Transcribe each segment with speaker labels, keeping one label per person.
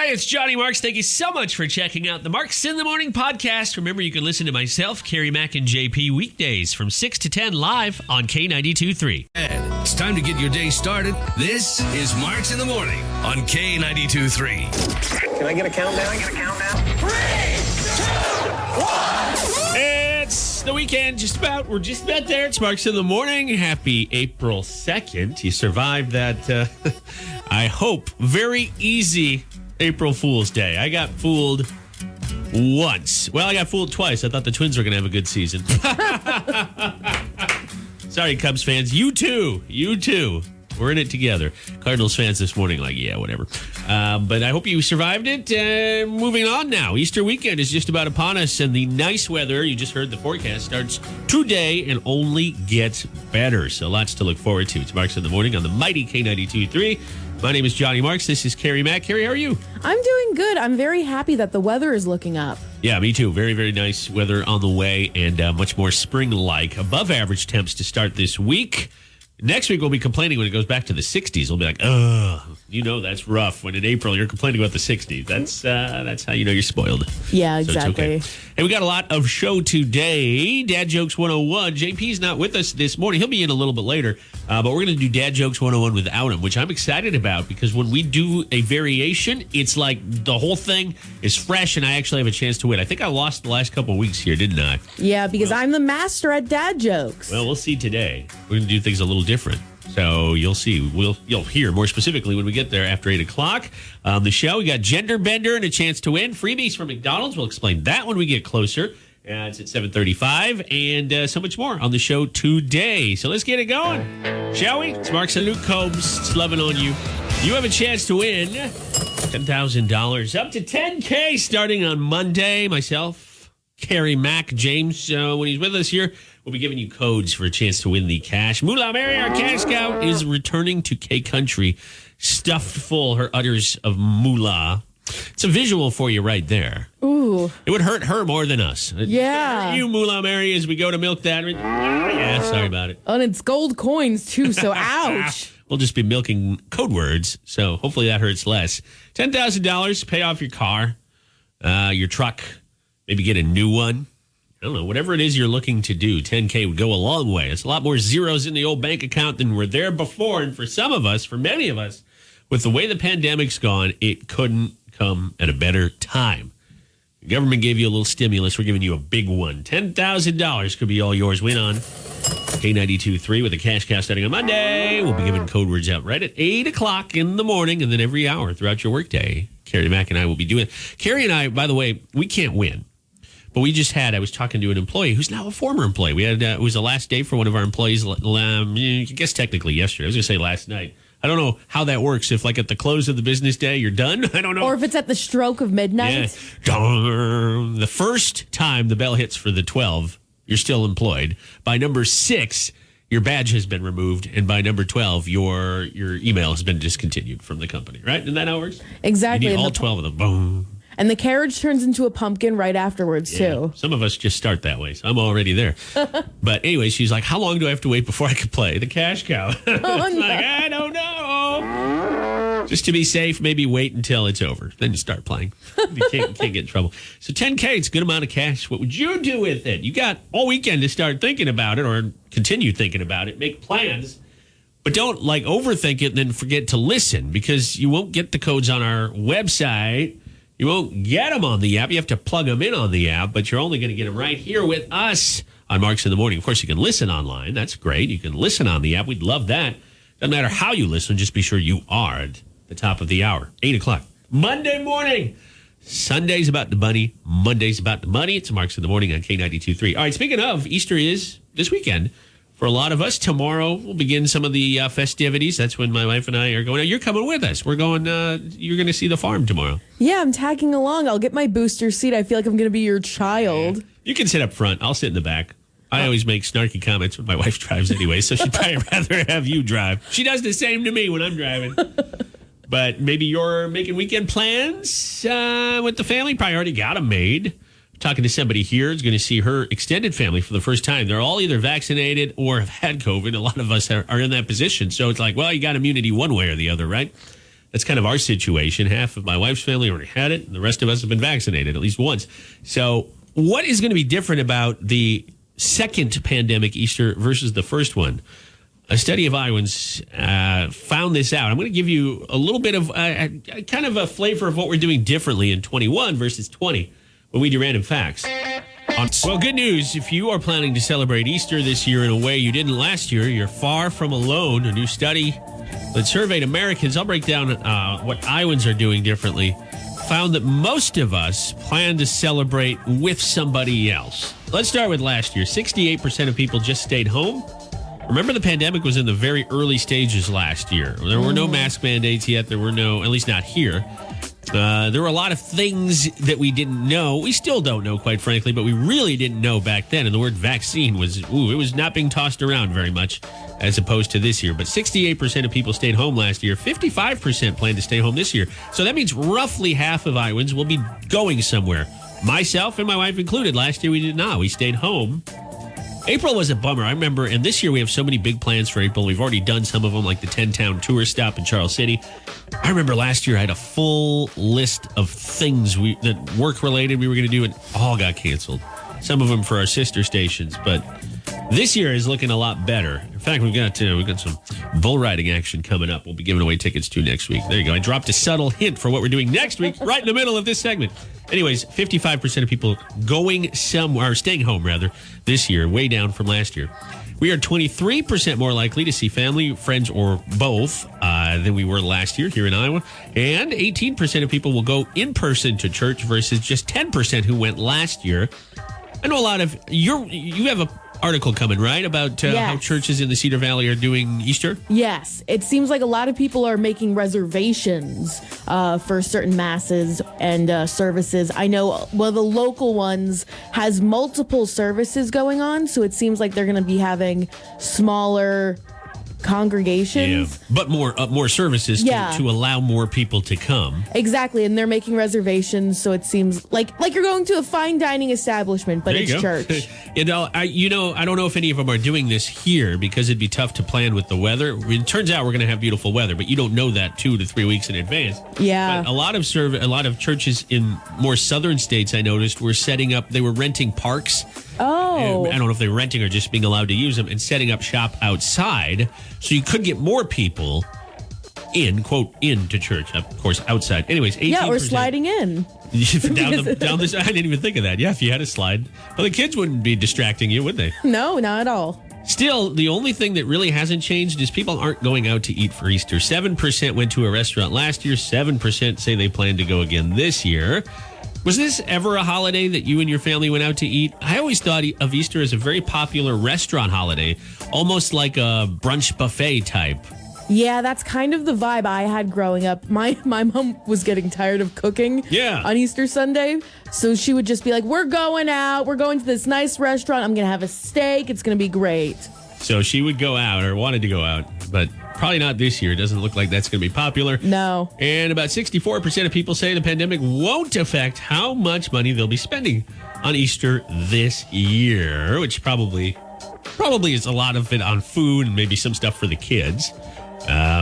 Speaker 1: Hey, it's Johnny Marks. Thank you so much for checking out the Marks in the Morning podcast. Remember, you can listen to myself, Carrie Mack, and JP weekdays from 6 to 10 live on K92.3.
Speaker 2: It's time to get your day started. This is Marks in the Morning on K92.3.
Speaker 3: Can I get a countdown?
Speaker 1: 3, 2, 1. It's the weekend. We're just about there. It's Marks in the Morning. Happy April 2nd. You survived that, I hope, very easy April Fool's Day. I got fooled once. Well, I got fooled twice. I thought the Twins were going to have a good season. Sorry, Cubs fans. You too. We're in it together. Cardinals fans this morning, like, yeah, whatever. But I hope you survived it. Moving on now. Easter weekend is just about upon us, and the nice weather, you just heard the forecast, starts today and only gets better. So lots to look forward to. It's Marks in the Morning on the mighty K92.3. My name is Johnny Marks. This is Carrie Mack. Carrie, how are you?
Speaker 4: I'm doing good. I'm very happy that the weather is looking up.
Speaker 1: Yeah, me too. Very, very nice weather on the way, and much more spring-like. Above average temps to start this week. Next week, we'll be complaining when it goes back to the 60s. We'll be like, ugh, that's rough. When in April, you're complaining about the 60s. That's how you know you're spoiled.
Speaker 4: Yeah,
Speaker 1: so
Speaker 4: exactly.
Speaker 1: It's okay. Hey, we got a lot of show today. Dad Jokes 101. JP's not with us this morning. He'll be in a little bit later. But we're going to do Dad Jokes 101 without him, which I'm excited about because when we do a variation, it's like the whole thing is fresh and I actually have a chance to win. I think I lost the last couple of weeks here, didn't I?
Speaker 4: Yeah, because I'm the master at dad jokes.
Speaker 1: Well, we'll see today. We're going to do things a little different. So you'll see. You'll hear more specifically when we get there after 8 o'clock. The show, we got Gender Bender and a chance to win. Freebies from McDonald's. We'll explain that when we get closer. It's at 7:35 and so much more on the show today. So let's get it going, shall we? It's Marks and Luke Combs. It's loving on you. You have a chance to win $10,000 up to $10K starting on Monday. Myself, Carrie Mack, James, when he's with us here, we'll be giving you codes for a chance to win the cash. Moolah Mary, our cash cow, is returning to K Country, stuffed full her udders of moolah. It's a visual for you right there.
Speaker 4: Ooh.
Speaker 1: It would hurt her more than us.
Speaker 4: Yeah.
Speaker 1: You, Moolah Mary, as we go to milk that. Yeah, sorry about it.
Speaker 4: And it's gold coins, too, so ouch.
Speaker 1: We'll just be milking code words, so hopefully that hurts less. $10,000, pay off your car, your truck, maybe get a new one. I don't know, whatever it is you're looking to do, 10K would go a long way. It's a lot more zeros in the old bank account than were there before. And for some of us, for many of us, with the way the pandemic's gone, it couldn't come at a better time. The government gave you a little stimulus. We're giving you a big one. $10,000 could be all yours. Win on K92.3 with a cash cow starting on Monday. We'll be giving code words out right at 8 o'clock in the morning and then every hour throughout your workday. Carrie Mack and I will be doing it. Carrie and I, by the way, we can't win. But I was talking to an employee who's now a former employee. We had it was the last day for one of our employees, I guess technically yesterday. I was going to say last night. I don't know how that works. If like at the close of the business day, you're done. I don't know.
Speaker 4: Or if it's at the stroke of midnight.
Speaker 1: Yeah. The first time the bell hits for the 12, you're still employed. By number 6, your badge has been removed. And by number 12, your email has been discontinued from the company. Right? Isn't that how it works?
Speaker 4: Exactly.
Speaker 1: You need all 12 of them. Boom.
Speaker 4: And the carriage turns into a pumpkin right afterwards, too.
Speaker 1: Some of us just start that way, so I'm already there. But anyway, she's like, how long do I have to wait before I can play the cash cow? Like, I don't know. Just to be safe, maybe wait until it's over. Then you start playing. You can't get in trouble. So 10K, it's a good amount of cash. What would you do with it? You got all weekend to start thinking about it or continue thinking about it. Make plans. But don't overthink it and then forget to listen because you won't get the codes on our website. You won't get them on the app. You have to plug them in on the app, but you're only going to get them right here with us on Marks in the Morning. Of course, you can listen online. That's great. You can listen on the app. We'd love that. Doesn't matter how you listen. Just be sure you are at the top of the hour. 8 o'clock. Monday morning. Sunday's about the bunny. Monday's about the money. It's Marks in the Morning on K92.3. All right, speaking of, Easter is this weekend. For a lot of us, tomorrow we'll begin some of the festivities. That's when my wife and I are going. You're coming with us. We're going. You're going to see the farm tomorrow.
Speaker 4: Yeah, I'm tagging along. I'll get my booster seat. I feel like I'm going to be your child.
Speaker 1: Yeah. You can sit up front. I'll sit in the back. I always make snarky comments when my wife drives anyway, so she'd probably rather have you drive. She does the same to me when I'm driving. But maybe you're making weekend plans with the family. Probably already got them made. Talking to somebody here is going to see her extended family for the first time. They're all either vaccinated or have had COVID. A lot of us are in that position. So it's like, well, you got immunity one way or the other, right? That's kind of our situation. Half of my wife's family already had it, and the rest of us have been vaccinated at least once. So what is going to be different about the second pandemic Easter versus the first one? A study of Iowans found this out. I'm going to give you a little bit of kind of a flavor of what we're doing differently in 21 versus 20 when we do random facts. Well, good news. If you are planning to celebrate Easter this year in a way you didn't last year, you're far from alone. A new study that surveyed Americans, I'll break down what Iowans are doing differently, found that most of us plan to celebrate with somebody else. Let's start with last year. 68% of people just stayed home. Remember, the pandemic was in the very early stages last year. There were no mask mandates yet. There were no, at least not here. There were a lot of things that we didn't know. We still don't know, quite frankly, but we really didn't know back then. And the word vaccine was, it was not being tossed around very much as opposed to this year. But 68% of people stayed home last year. 55% plan to stay home this year. So that means roughly half of Iowans will be going somewhere. Myself and my wife included. Last year we did not. We stayed home. April was a bummer. I remember, and this year we have so many big plans for April. We've already done some of them, like the 10-town tour stop in Charles City. I remember last year I had a full list of things that work-related we were going to do, and all got canceled. Some of them for our sister stations, but this year is looking a lot better. In fact, we've got some bull riding action coming up. We'll be giving away tickets to next week. There you go. I dropped a subtle hint for what we're doing next week, right in the middle of this segment. Anyways, 55% of people going somewhere, or staying home rather, this year, way down from last year. We are 23% more likely to see family, friends, or both than we were last year here in Iowa. And 18% of people will go in person to church versus just 10% who went last year. I know a lot of you have a article coming, right, about how churches in the Cedar Valley are doing Easter?
Speaker 4: Yes. It seems like a lot of people are making reservations for certain masses and services. I know the local ones has multiple services going on, so it seems like they're going to be having smaller congregations.
Speaker 1: Yeah, but more services to allow more people to come.
Speaker 4: Exactly, and they're making reservations, so it seems like you're going to a fine dining establishment, but it's church.
Speaker 1: I don't know if any of them are doing this here because it'd be tough to plan with the weather. It turns out we're going to have beautiful weather, but you don't know that 2 to 3 weeks in advance.
Speaker 4: Yeah.
Speaker 1: But a lot of churches in more southern states, I noticed, were setting up. They were renting parks.
Speaker 4: Oh.
Speaker 1: I don't know if they're renting or just being allowed to use them and setting up shop outside so you could get more people into church. Of course, outside. Anyways, 18%.
Speaker 4: Yeah, or sliding in.
Speaker 1: down this. I didn't even think of that. Yeah, if you had a slide. Well, the kids wouldn't be distracting you, would they?
Speaker 4: No, not at all.
Speaker 1: Still, the only thing that really hasn't changed is people aren't going out to eat for Easter. 7% went to a restaurant last year. 7% say they plan to go again this year. Was this ever a holiday that you and your family went out to eat? I always thought of Easter as a very popular restaurant holiday, almost like a brunch buffet type.
Speaker 4: Yeah, that's kind of the vibe I had growing up. My mom was getting tired of cooking on Easter Sunday, so she would just be like, we're going out. We're going to this nice restaurant. I'm going to have a steak. It's going to be great.
Speaker 1: So she would go out or wanted to go out, but probably not this year. It doesn't look like that's going to be popular.
Speaker 4: No.
Speaker 1: And about 64% of people say the pandemic won't affect how much money they'll be spending on Easter this year, which probably is a lot of it on food and maybe some stuff for the kids.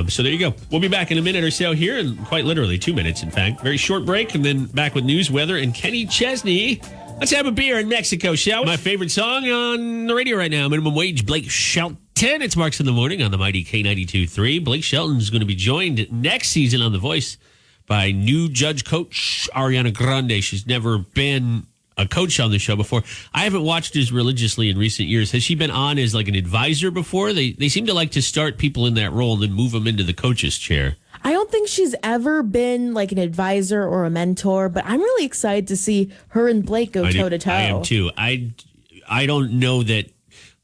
Speaker 1: So there you go. We'll be back in a minute or so here, and quite literally 2 minutes, in fact. Very short break, and then back with news, weather, and Kenny Chesney. Let's have a beer in Mexico, shall we? My favorite song on the radio right now, Minimum Wage, Blake Shelton. It's Marks in the Morning on the mighty K92.3. Blake Shelton is going to be joined next season on The Voice by new judge coach Ariana Grande. She's never been a coach on the show before. I haven't watched as religiously in recent years. Has she been on as like an advisor before? They seem to like to start people in that role and then move them into the coach's chair.
Speaker 4: I don't think she's ever been like an advisor or a mentor, but I'm really excited to see her and Blake go toe-to-toe.
Speaker 1: I am too. I don't know that.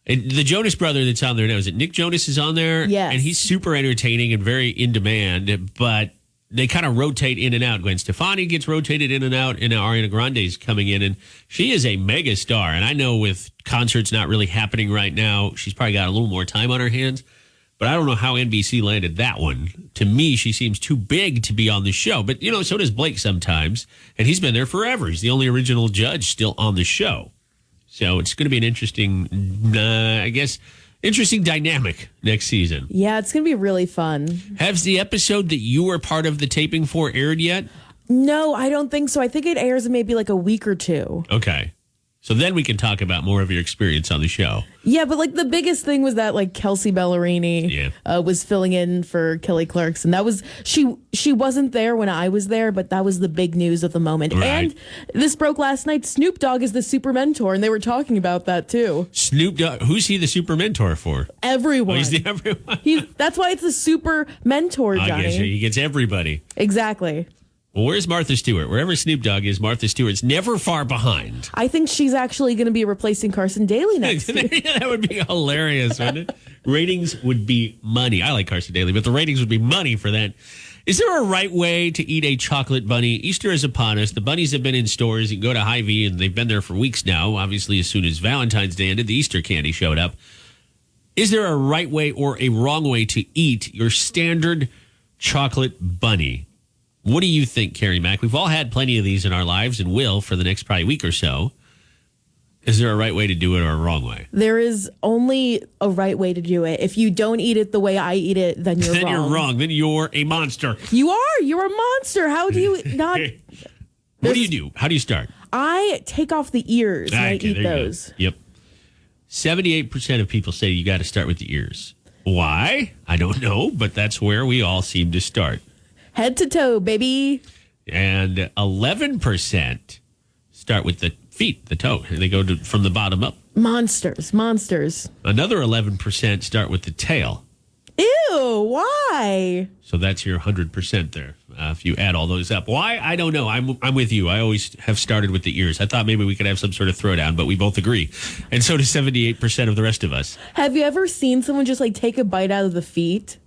Speaker 1: The Jonas brother that's on there now, is it Nick Jonas is on there?
Speaker 4: Yes.
Speaker 1: And he's super entertaining and very in demand, but they kind of rotate in and out. Gwen Stefani gets rotated in and out, and Ariana Grande's coming in, and she is a mega star. And I know with concerts not really happening right now, she's probably got a little more time on her hands. But I don't know how NBC landed that one. To me, she seems too big to be on the show. But, so does Blake sometimes. And he's been there forever. He's the only original judge still on the show. So it's going to be an interesting, I guess, Interesting dynamic next season.
Speaker 4: Yeah, it's going to be really fun.
Speaker 1: Has the episode that you were part of the taping for aired yet?
Speaker 4: No, I don't think so. I think it airs in maybe like a week or two.
Speaker 1: Okay. So then we can talk about more of your experience on the show.
Speaker 4: Yeah, but like the biggest thing was that like Kelsey Ballerini was filling in for Kelly Clarkson. That was she wasn't there when I was there, but that was the big news of the moment.
Speaker 1: Right.
Speaker 4: And this broke last night. Snoop Dogg is the super mentor, and they were talking about that too.
Speaker 1: Snoop Dogg, who's he the super mentor for?
Speaker 4: Everyone.
Speaker 1: Oh, he's the everyone.
Speaker 4: That's why it's the super mentor, Johnny.
Speaker 1: I guess he gets everybody.
Speaker 4: Exactly.
Speaker 1: Well, where's Martha Stewart? Wherever Snoop Dogg is, Martha Stewart's never far behind.
Speaker 4: I think she's actually going to be replacing Carson Daly next year.
Speaker 1: That would be hilarious, wouldn't it? Ratings would be money. I like Carson Daly, but the ratings would be money for that. Is there a right way to eat a chocolate bunny? Easter is upon us. The bunnies have been in stores. You can go to Hy-Vee, and they've been there for weeks now. Obviously, as soon as Valentine's Day ended, the Easter candy showed up. Is there a right way or a wrong way to eat your standard chocolate bunny? What do you think, Carrie Mack? We've all had plenty of these in our lives and will for the next probably week or so. Is there a right way to do it or a wrong way?
Speaker 4: There is only a right way to do it. If you don't eat it the way I eat it, then you're
Speaker 1: Then
Speaker 4: wrong.
Speaker 1: you're wrong. Then you're a monster.
Speaker 4: You are. You're a monster. How do you not?
Speaker 1: What do you do? How do you start?
Speaker 4: I take off the ears and I
Speaker 1: Okay,
Speaker 4: eat
Speaker 1: there you go.
Speaker 4: those.
Speaker 1: Yep. 78% of people say you got to start with the ears. Why? I don't know, but that's where we all seem to start.
Speaker 4: Head to toe, baby.
Speaker 1: And 11% start with the feet, the toe. They go from the bottom up.
Speaker 4: Monsters.
Speaker 1: Another 11% start with the tail.
Speaker 4: Ew, why?
Speaker 1: So that's your 100% there. If you add all those up. Why? I don't know. I'm with you. I always have started with the ears. I thought maybe we could have some sort of throwdown, but we both agree. And so does 78% of the rest of us.
Speaker 4: Have you ever seen someone just like take a bite out of the feet?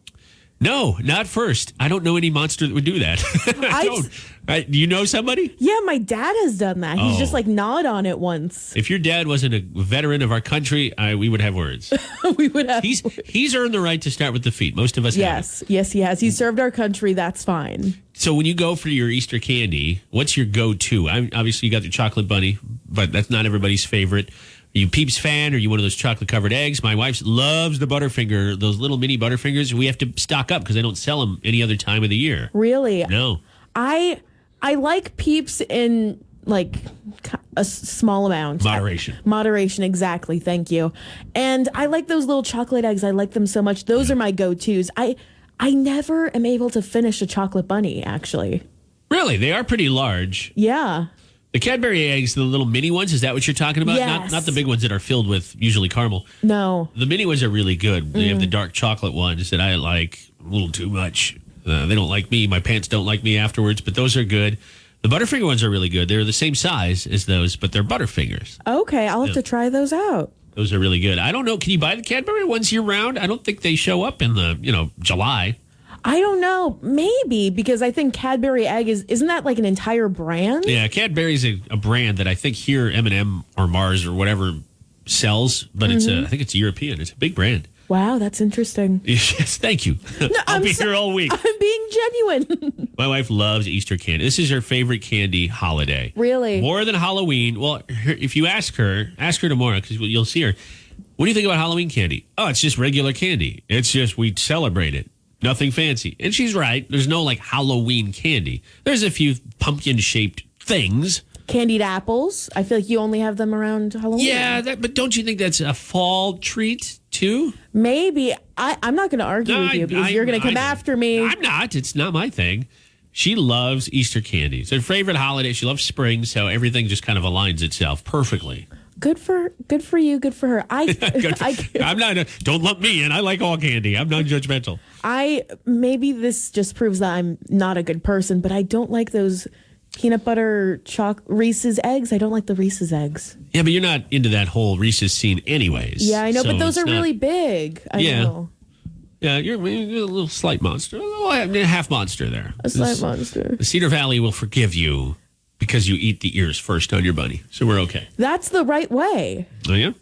Speaker 1: No, not first. I don't know any monster that would do that. I don't. Do you know somebody?
Speaker 4: Yeah, my dad has done that. He's just like gnawed on it once.
Speaker 1: If your dad wasn't a veteran of our country, we would have words.
Speaker 4: We would have.
Speaker 1: He's earned the right to start with the feet. Most of us
Speaker 4: Yes,
Speaker 1: haven't.
Speaker 4: yes, he has. He served our country. That's fine.
Speaker 1: So when you go for your Easter candy, what's your go-to? Obviously, you got the chocolate bunny, but that's not everybody's favorite. Are you Peeps fan? Are you one of those chocolate-covered eggs? My wife loves the Butterfinger, those little mini Butterfingers. We have to stock up because they don't sell them any other time of the year.
Speaker 4: Really?
Speaker 1: No.
Speaker 4: I like Peeps in like a small amount. Moderation, exactly. Thank you. And I like those little chocolate eggs. I like them so much. Those are my go-tos. I never am able to finish a chocolate bunny, actually.
Speaker 1: Really? They are pretty large.
Speaker 4: Yeah.
Speaker 1: The Cadbury eggs, the little mini ones, is that what you're talking about?
Speaker 4: Yes.
Speaker 1: Not the big ones that are filled with usually caramel.
Speaker 4: No.
Speaker 1: The mini ones are really good. They have the dark chocolate ones that I like a little too much. They don't like me. My pants don't like me afterwards, but those are good. The Butterfinger ones are really good. They're the same size as those, but they're Butterfingers.
Speaker 4: Okay, I'll have to try those out.
Speaker 1: Those are really good. I don't know. Can you buy the Cadbury ones year round? I don't think they show up in the, July.
Speaker 4: I don't know. Maybe because I think Cadbury egg isn't that like an entire brand?
Speaker 1: Yeah, Cadbury's a brand that I think here M&M or Mars or whatever sells, but I think it's European. It's a big brand.
Speaker 4: Wow, that's interesting.
Speaker 1: Yes, thank you. I'll be here all week.
Speaker 4: I'm being genuine.
Speaker 1: My wife loves Easter candy. This is her favorite candy holiday.
Speaker 4: Really?
Speaker 1: More than Halloween. Well, if you ask her tomorrow because you'll see her. What do you think about Halloween candy? Oh, it's just regular candy. It's just we celebrate it. Nothing fancy. And she's right. There's no like Halloween candy. There's a few pumpkin-shaped things.
Speaker 4: Candied apples. I feel like you only have them around Halloween.
Speaker 1: Yeah, but don't you think that's a fall treat too?
Speaker 4: Maybe. I'm not going to argue with you because you're going to come after me.
Speaker 1: I'm not. It's not my thing. She loves Easter candy. It's her favorite holiday. She loves spring, so everything just kind of aligns itself perfectly.
Speaker 4: Good for you. Good for her.
Speaker 1: I'm not. Don't lump me in. I like all candy. I'm non-judgmental.
Speaker 4: Maybe this just proves that I'm not a good person, but I don't like those peanut butter Reese's eggs. I don't like the Reese's eggs.
Speaker 1: Yeah, but you're not into that whole Reese's scene anyways.
Speaker 4: Yeah, I know,
Speaker 1: so
Speaker 4: but those are really big. I know.
Speaker 1: Yeah, you're a little slight monster. A half monster there.
Speaker 4: A slight monster.
Speaker 1: The Cedar Valley will forgive you because you eat the ears first on your bunny. So we're okay.
Speaker 4: That's the right way.
Speaker 1: Oh, yeah?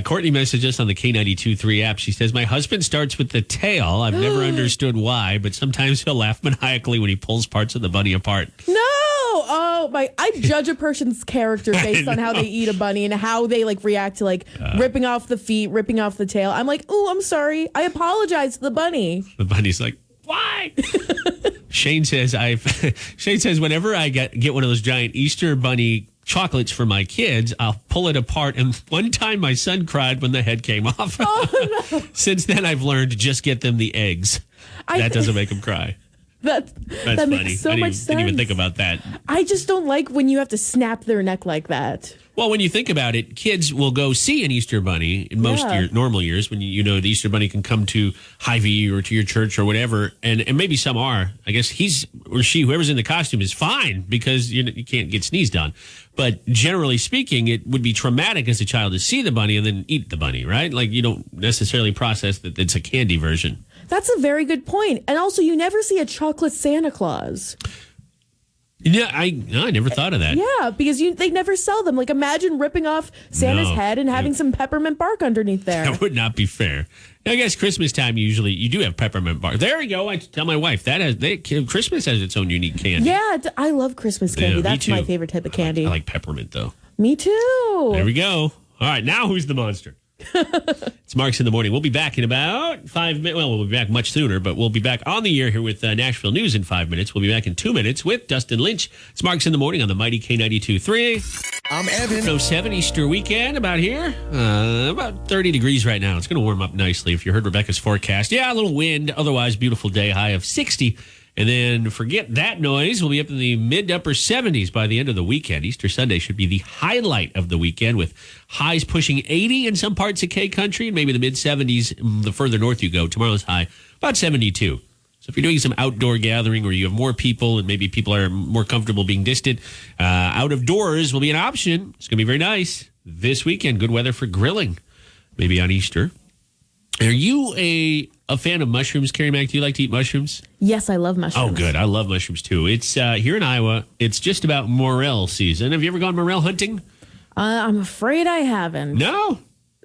Speaker 1: Courtney messaged us on the K92.3 app. She says, my husband starts with the tail. I've never understood why, but sometimes he'll laugh maniacally when he pulls parts of the bunny apart.
Speaker 4: No! I judge a person's character based on how they eat a bunny and how they like react to like ripping off the feet, ripping off the tail. I'm like, oh, I'm sorry. I apologize to the bunny.
Speaker 1: The bunny's like, why? Shane says whenever I get one of those giant Easter bunny chocolates for my kids, I'll pull it apart. And one time my son cried when the head came off.
Speaker 4: Oh, no.
Speaker 1: Since then, I've learned to just get them the eggs. That doesn't make them cry.
Speaker 4: That's
Speaker 1: funny.
Speaker 4: Makes so much sense.
Speaker 1: Didn't even think about that.
Speaker 4: I just don't like when you have to snap their neck like that.
Speaker 1: Well, when you think about it, kids will go see an Easter bunny in most normal years when the Easter bunny can come to Hy-Vee or to your church or whatever, and maybe some are. I guess he's or she, whoever's in the costume, is fine because you can't get sneezed on. But generally speaking, it would be traumatic as a child to see the bunny and then eat the bunny, right? Like you don't necessarily process that it's a candy version.
Speaker 4: That's a very good point. And also, you never see a chocolate Santa Claus.
Speaker 1: Yeah, I never thought of that.
Speaker 4: Yeah, because they never sell them. Like, imagine ripping off Santa's head and having some peppermint bark underneath there.
Speaker 1: That would not be fair. I guess Christmas time usually you do have peppermint bark. There we go. I tell my wife Christmas has its own unique candy.
Speaker 4: Yeah, I love Christmas candy.
Speaker 1: Yeah,
Speaker 4: That's my favorite type of candy.
Speaker 1: I like peppermint though.
Speaker 4: Me too.
Speaker 1: There we go. All right, now who's the monster? It's Marks in the Morning. We'll be back in about 5 minutes. Well, we'll be back much sooner, but we'll be back on the air here with Nashville News in 5 minutes. We'll be back in 2 minutes with Dustin Lynch. It's Marks in the Morning on the mighty K92.3.
Speaker 2: I'm Evan.
Speaker 1: 7 Easter weekend about here. About 30 degrees right now. It's going to warm up nicely if you heard Rebecca's forecast. Yeah, a little wind. Otherwise, beautiful day. High of 60. And then forget that noise. We'll be up in the mid to upper 70s by the end of the weekend. Easter Sunday should be the highlight of the weekend with highs pushing 80 in some parts of K Country and maybe the mid 70s the further north you go. Tomorrow's high about 72. So if you're doing some outdoor gathering where you have more people and maybe people are more comfortable being distant, out of doors will be an option. It's going to be very nice this weekend. Good weather for grilling, maybe on Easter. Are you a fan of mushrooms, Carrie Mack? Do you like to eat mushrooms?
Speaker 4: Yes, I love mushrooms.
Speaker 1: Oh, good. I love mushrooms, too. It's here in Iowa. It's just about morel season. Have you ever gone morel hunting?
Speaker 4: I'm afraid I haven't.
Speaker 1: No?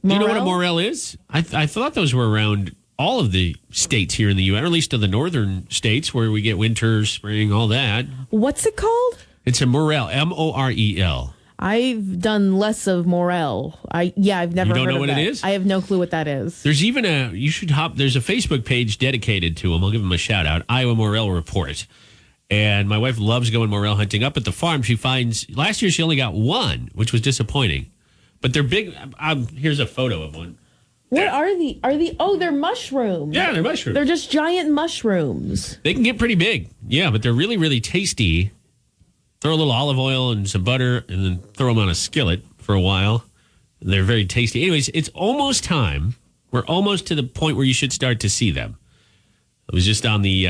Speaker 1: Do you know what a morel is? I thought those were around all of the states here in the U.S., or at least of the northern states where we get winter, spring, all that.
Speaker 4: What's it called?
Speaker 1: It's a morel, M-O-R-E-L.
Speaker 4: I've done less of morel. I've never heard of that.
Speaker 1: You don't know what it is?
Speaker 4: I have no clue what that is.
Speaker 1: There's even there's a Facebook page dedicated to them. I'll give them a shout out, Iowa Morel Report. And my wife loves going morel hunting. Up at the farm, she finds, last year she only got one, which was disappointing. But they're big. Here's a photo of one.
Speaker 4: What are they're mushrooms.
Speaker 1: Yeah, they're mushrooms.
Speaker 4: They're just giant mushrooms.
Speaker 1: They can get pretty big. Yeah, but they're really, really tasty. Throw a little olive oil and some butter and then throw them on a skillet for a while. They're very tasty. Anyways, it's almost time. We're almost to the point where you should start to see them. I was just on the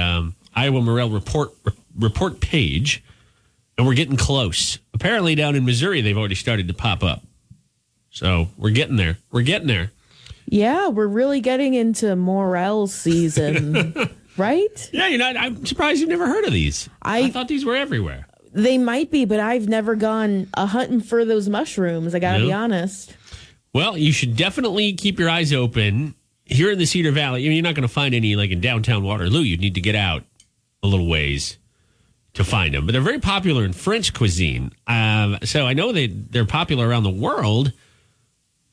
Speaker 1: Iowa Morel report page, and we're getting close. Apparently down in Missouri, they've already started to pop up. So we're getting there. We're getting there.
Speaker 4: Yeah, we're really getting into morel season, right?
Speaker 1: Yeah, I'm surprised you've never heard of these. I thought these were everywhere.
Speaker 4: They might be, but I've never gone hunting for those mushrooms. I got to be honest.
Speaker 1: Well, you should definitely keep your eyes open. Here in the Cedar Valley, you're not going to find any like in downtown Waterloo. You'd need to get out a little ways to find them. But they're very popular in French cuisine. So I know they're popular around the world,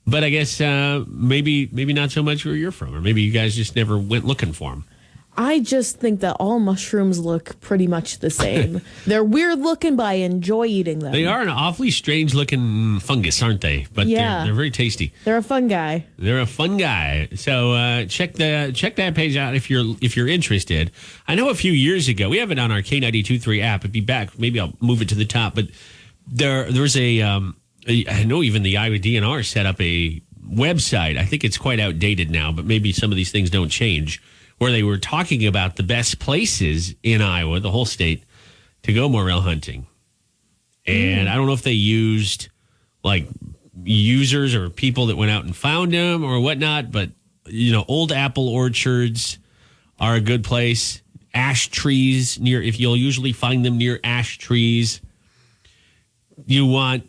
Speaker 1: but I guess maybe not so much where you're from. Or maybe you guys just never went looking for them.
Speaker 4: I just think that all mushrooms look pretty much the same. They're weird looking, but I enjoy eating them.
Speaker 1: They are an awfully strange looking fungus, aren't they? But they're very tasty.
Speaker 4: They're a fun guy.
Speaker 1: They're a fun guy. So check that page out if you're interested. I know a few years ago, we have it on our K92.3 app. It'd be back. Maybe I'll move it to the top. But there's I know even the Iowa DNR set up a website. I think it's quite outdated now, but maybe some of these things don't change, where they were talking about the best places in Iowa, the whole state, to go morel hunting. And I don't know if they used like users or people that went out and found them or whatnot, but old apple orchards are a good place. Ash trees you'll usually find them near ash trees. You want,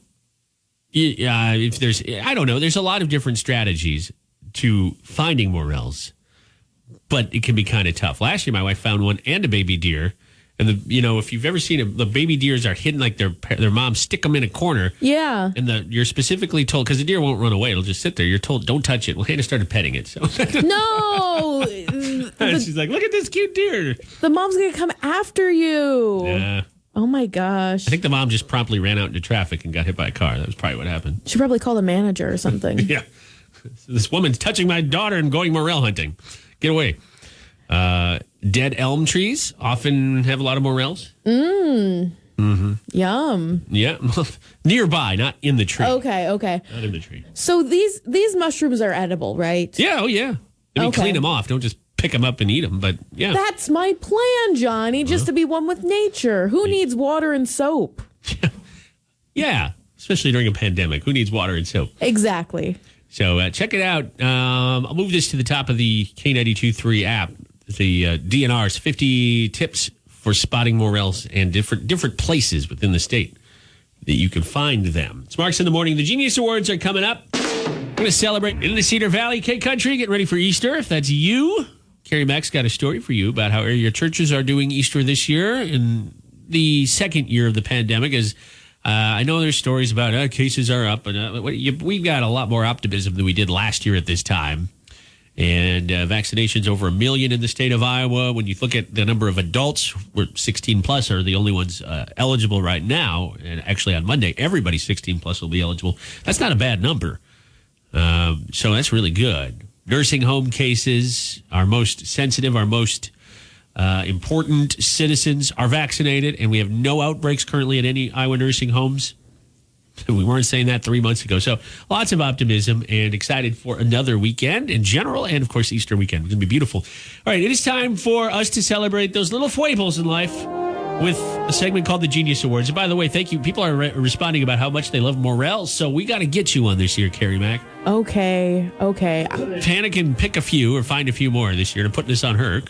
Speaker 1: if there's, I don't know, there's a lot of different strategies to finding morels. But it can be kind of tough. Last year, my wife found one and a baby deer, And if you've ever seen the baby deers are hidden, like their moms stick them in a corner.
Speaker 4: Yeah.
Speaker 1: And you're specifically told, because the deer won't run away, it'll just sit there. You're told, don't touch it. Well, Hannah started petting it. So
Speaker 4: No.
Speaker 1: she's like, look at this cute deer.
Speaker 4: The mom's going to come after you.
Speaker 1: Yeah.
Speaker 4: Oh my gosh.
Speaker 1: I think the mom just promptly ran out into traffic and got hit by a car. That was probably what happened.
Speaker 4: She probably called a manager or something.
Speaker 1: Yeah. This woman's touching my daughter and going morel hunting. Get away. Dead elm trees often have a lot of morels.
Speaker 4: Yum.
Speaker 1: Yeah. Nearby, not in the tree.
Speaker 4: Okay.
Speaker 1: Not in the tree.
Speaker 4: So these mushrooms are edible, right?
Speaker 1: Yeah. Oh, yeah. I mean,
Speaker 4: Okay.
Speaker 1: clean them off. Don't just pick them up and eat them. But yeah.
Speaker 4: That's my plan, Johnny, just to be one with nature. Who needs water and soap?
Speaker 1: Yeah. Especially during a pandemic. Who needs water and soap?
Speaker 4: Exactly.
Speaker 1: So check it out. I'll move this to the top of the K92.3 app. The DNR's 50 tips for spotting morels and different places within the state that you can find them. It's Marks in the Morning. The Genius Awards are coming up. We're going to celebrate in the Cedar Valley, K Country. Get ready for Easter. If that's you, Carrie Mack's got a story for you about how your churches are doing Easter this year in the second year of the pandemic. As I know there's stories about cases are up, and we've got a lot more optimism than we did last year at this time. And vaccinations over 1 million in the state of Iowa. When you look at the number of adults, we're 16 plus are the only ones eligible right now. And actually on Monday, everybody 16 plus will be eligible. That's not a bad number. So that's really good. Nursing home cases, our most sensitive, our most important citizens are vaccinated. And we have no outbreaks currently at any Iowa nursing homes. We weren't saying that 3 months ago. So lots of optimism and excited for another weekend in general. And, of course, Easter weekend. It's going to be beautiful. All right, it is time for us to celebrate those little foibles in life with a segment called the Genius Awards. And, by the way, thank you. People are responding about how much they love morels. So we got to get you one this year, Carrie Mack.
Speaker 4: Okay.
Speaker 1: If Hannah can pick a few or find a few more this year to put this on her,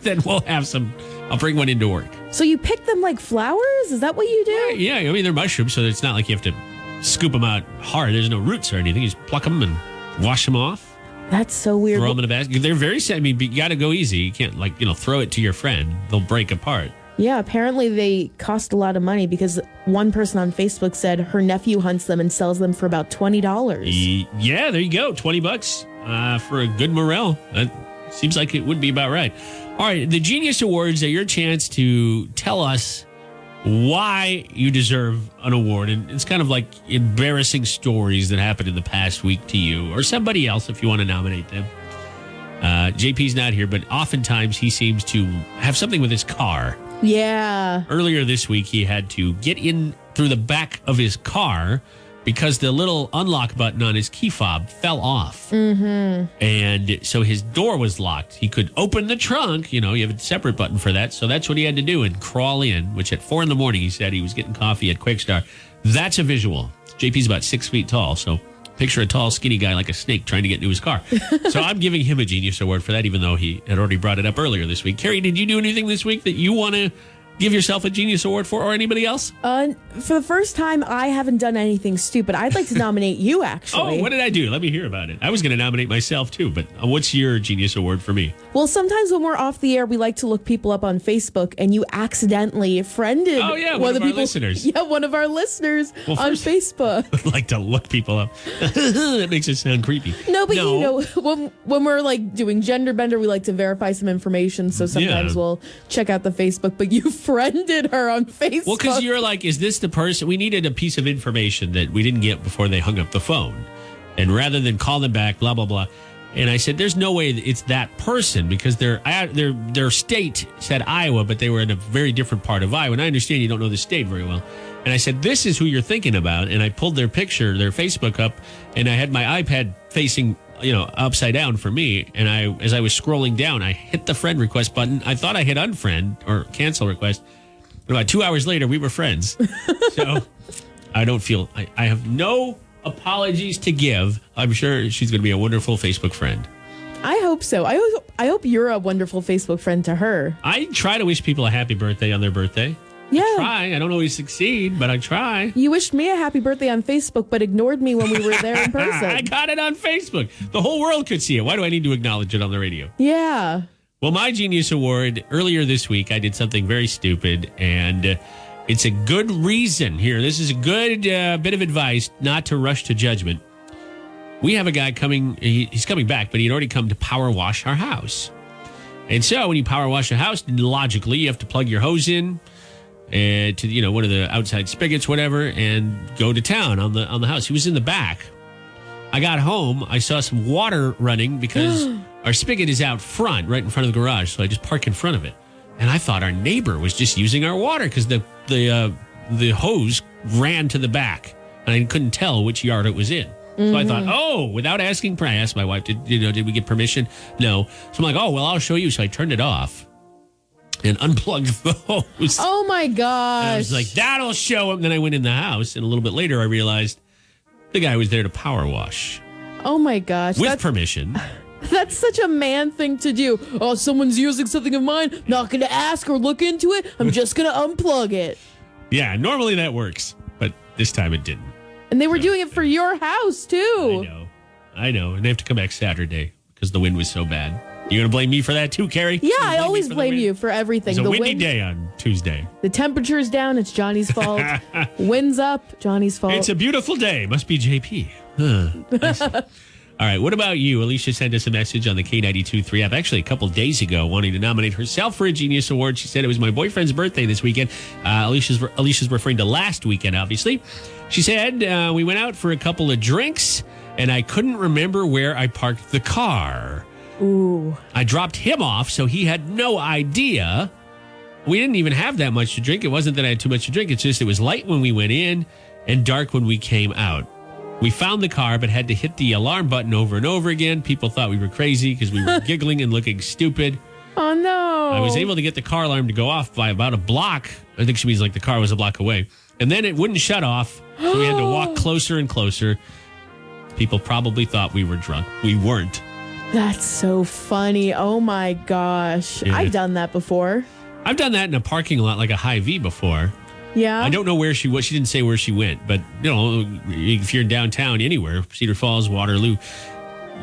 Speaker 1: then we'll have some. I'll bring one into work.
Speaker 4: So you pick them like flowers? Is that what you do?
Speaker 1: Yeah, I mean, they're mushrooms, so it's not like you have to scoop them out hard. There's no roots or anything. You just pluck them and wash them off.
Speaker 4: That's so weird.
Speaker 1: Throw them in a basket. They're very sad. I mean, you got to go easy. You can't throw it to your friend. They'll break apart.
Speaker 4: Yeah, apparently they cost a lot of money because one person on Facebook said her nephew hunts them and sells them for about $20.
Speaker 1: Yeah, there you go. $20 for a good morel. That seems like it would be about right. All right, the Genius Awards are your chance to tell us why you deserve an award. And it's kind of like embarrassing stories that happened in the past week to you or somebody else if you want to nominate them. JP's not here, but oftentimes he seems to have something with his car.
Speaker 4: Yeah.
Speaker 1: Earlier this week, he had to get in through the back of his car because the little unlock button on his key fob fell off. Mm-hmm. And so his door was locked. He could open the trunk. You have a separate button for that. So that's what he had to do and crawl in, which at 4 a.m, he said he was getting coffee at Quakestar. That's a visual. JP's about 6 feet tall. So picture a tall, skinny guy like a snake trying to get into his car. So I'm giving him a Genius Award for that, even though he had already brought it up earlier this week. Carrie, did you do anything this week that you want to give yourself a Genius Award for, or anybody else?
Speaker 4: For the first time, I haven't done anything stupid. I'd like to nominate you, actually.
Speaker 1: Oh, what did I do? Let me hear about it. I was going to nominate myself, too, but what's your Genius Award for me?
Speaker 4: Well, sometimes when we're off the air, we like to look people up on Facebook, and you accidentally friended
Speaker 1: one of our listeners.
Speaker 4: Yeah, one of our listeners on Facebook.
Speaker 1: I like to look people up. That makes it sound creepy.
Speaker 4: No, but when we're like doing gender bender, we like to verify some information, so sometimes we'll check out the Facebook, but you friended her on Facebook.
Speaker 1: Well, because you're like, is this the person? We needed a piece of information that we didn't get before they hung up the phone. And rather than call them back, blah, blah, blah. And I said, there's no way it's that person because their state said Iowa, but they were in a very different part of Iowa. And I understand you don't know the state very well. And I said, this is who you're thinking about. And I pulled their picture, their Facebook up, and I had my iPad facing upside down for me. And as I was scrolling down, I hit the friend request button. I thought I hit unfriend or cancel request. But about 2 hours later, we were friends. So I don't feel, I have no apologies to give. I'm sure she's going to be a wonderful Facebook friend.
Speaker 4: I hope so. I hope you're a wonderful Facebook friend to her.
Speaker 1: I try to wish people a happy birthday on their birthday.
Speaker 4: Yeah.
Speaker 1: I try. I don't always succeed, but I try.
Speaker 4: You wished me a happy birthday on Facebook, but ignored me when we were there in person.
Speaker 1: I got it on Facebook. The whole world could see it. Why do I need to acknowledge it on the radio?
Speaker 4: Yeah.
Speaker 1: Well, my Genius Award, earlier this week, I did something very stupid, and it's a good reason here. This is a good bit of advice not to rush to judgment. We have a guy coming, he's coming back, but he'd already come to power wash our house. And so when you power wash a house, logically, you have to plug your hose in to one of the outside spigots, whatever, and go to town on the house. He was in the back. I got home. I saw some water running because our spigot is out front, right in front of the garage. So I just park in front of it. And I thought our neighbor was just using our water because the hose ran to the back. And I couldn't tell which yard it was in. So I thought, without asking, I asked my wife, did we get permission? No. So I'm like, well, I'll show you. So I turned it off and unplugged the hose.
Speaker 4: Oh, my gosh.
Speaker 1: And I was like, that'll show him. Then I went in the house. And a little bit later, I realized the guy was there to power wash.
Speaker 4: Oh, my gosh.
Speaker 1: With permission.
Speaker 4: That's such a man thing to do. Oh, someone's using something of mine. Not going to ask or look into it. I'm just going to unplug it.
Speaker 1: Yeah, normally that works. But this time it didn't.
Speaker 4: And they were doing it for your house, too.
Speaker 1: I know. And they have to come back Saturday because the wind was so bad. You going to blame me for that too, Carrie?
Speaker 4: Yeah, I always blame you for everything.
Speaker 1: It's a windy day on Tuesday.
Speaker 4: The temperature's down. It's Johnny's fault. Wind's up. Johnny's fault.
Speaker 1: It's a beautiful day. Must be JP. All right. What about you? Alicia sent us a message on the K92.3 app actually a couple days ago wanting to nominate herself for a Genius Award. She said it was my boyfriend's birthday this weekend. Alicia's referring to last weekend, obviously. She said we went out for a couple of drinks and I couldn't remember where I parked the car.
Speaker 4: Ooh.
Speaker 1: I dropped him off, so he had no idea. We didn't even have that much to drink. It wasn't that I had too much to drink. It's just it was light when we went in and dark when we came out. We found the car, but had to hit the alarm button over and over again. People thought we were crazy because we were giggling and looking stupid.
Speaker 4: Oh, no.
Speaker 1: I was able to get the car alarm to go off by about a block. I think she means like the car was a block away. And then it wouldn't shut off, so we had to walk closer and closer. People probably thought we were drunk. We weren't.
Speaker 4: That's so funny. Oh, my gosh.
Speaker 1: Yeah.
Speaker 4: I've done that before.
Speaker 1: I've done that in a parking lot like a Hy-Vee before.
Speaker 4: Yeah.
Speaker 1: I don't know where she was. She didn't say where she went. But, if you're in downtown anywhere, Cedar Falls, Waterloo,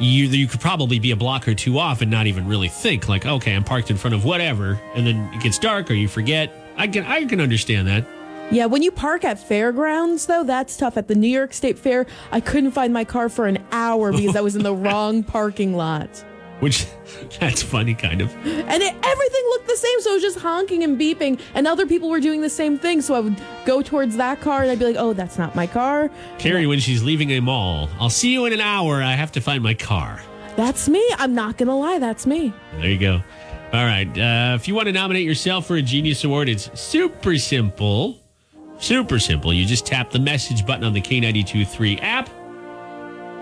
Speaker 1: you could probably be a block or two off and not even really think like, okay, I'm parked in front of whatever. And then it gets dark or you forget. I can understand that.
Speaker 4: Yeah, when you park at fairgrounds, though, that's tough. At the New York State Fair, I couldn't find my car for an hour because I was in the wrong parking lot.
Speaker 1: Which, that's funny, kind of.
Speaker 4: And everything looked the same, so it was just honking and beeping, and other people were doing the same thing, so I would go towards that car, and I'd be like, oh, that's not my car.
Speaker 1: Carrie, when she's leaving a mall, I'll see you in an hour, I have to find my car.
Speaker 4: That's me. I'm not going to lie, that's me.
Speaker 1: There you go. All right, if you want to nominate yourself for a Genius Award, it's super simple. Super simple. You just tap the message button on the K92.3 app.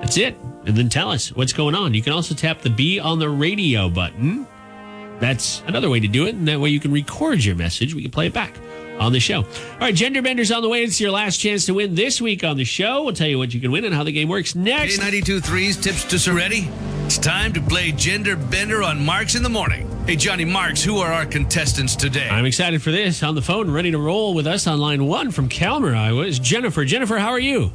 Speaker 1: That's it. And then tell us what's going on. You can also tap the Be on the Radio button. That's another way to do it. And that way you can record your message. We can play it back on the show. All right, Gender Bender's on the way. It's your last chance to win this week on the show. We'll tell you what you can win and how the game works next.
Speaker 2: K92.3's Tips to Soretti. It's time to play Gender Bender on Marks in the Morning. Hey, Johnny Marks, who are our contestants today?
Speaker 1: I'm excited for this. On the phone, ready to roll with us on line one from Calmer, Iowa, is Jennifer. Jennifer, how are you?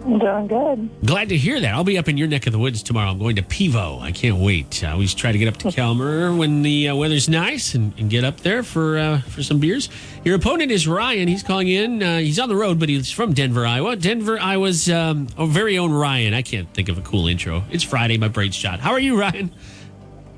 Speaker 3: I'm doing good.
Speaker 1: Glad to hear that. I'll be up in your neck of the woods tomorrow. I'm going to Pivo. I can't wait. I always try to get up to Calmer when the weather's nice and get up there for some beers. Your opponent is Ryan. He's calling in. He's on the road, but he's from Denver, Iowa. Denver, Iowa's our very own Ryan. I can't think of a cool intro. It's Friday. My brain's shot. How are you, Ryan?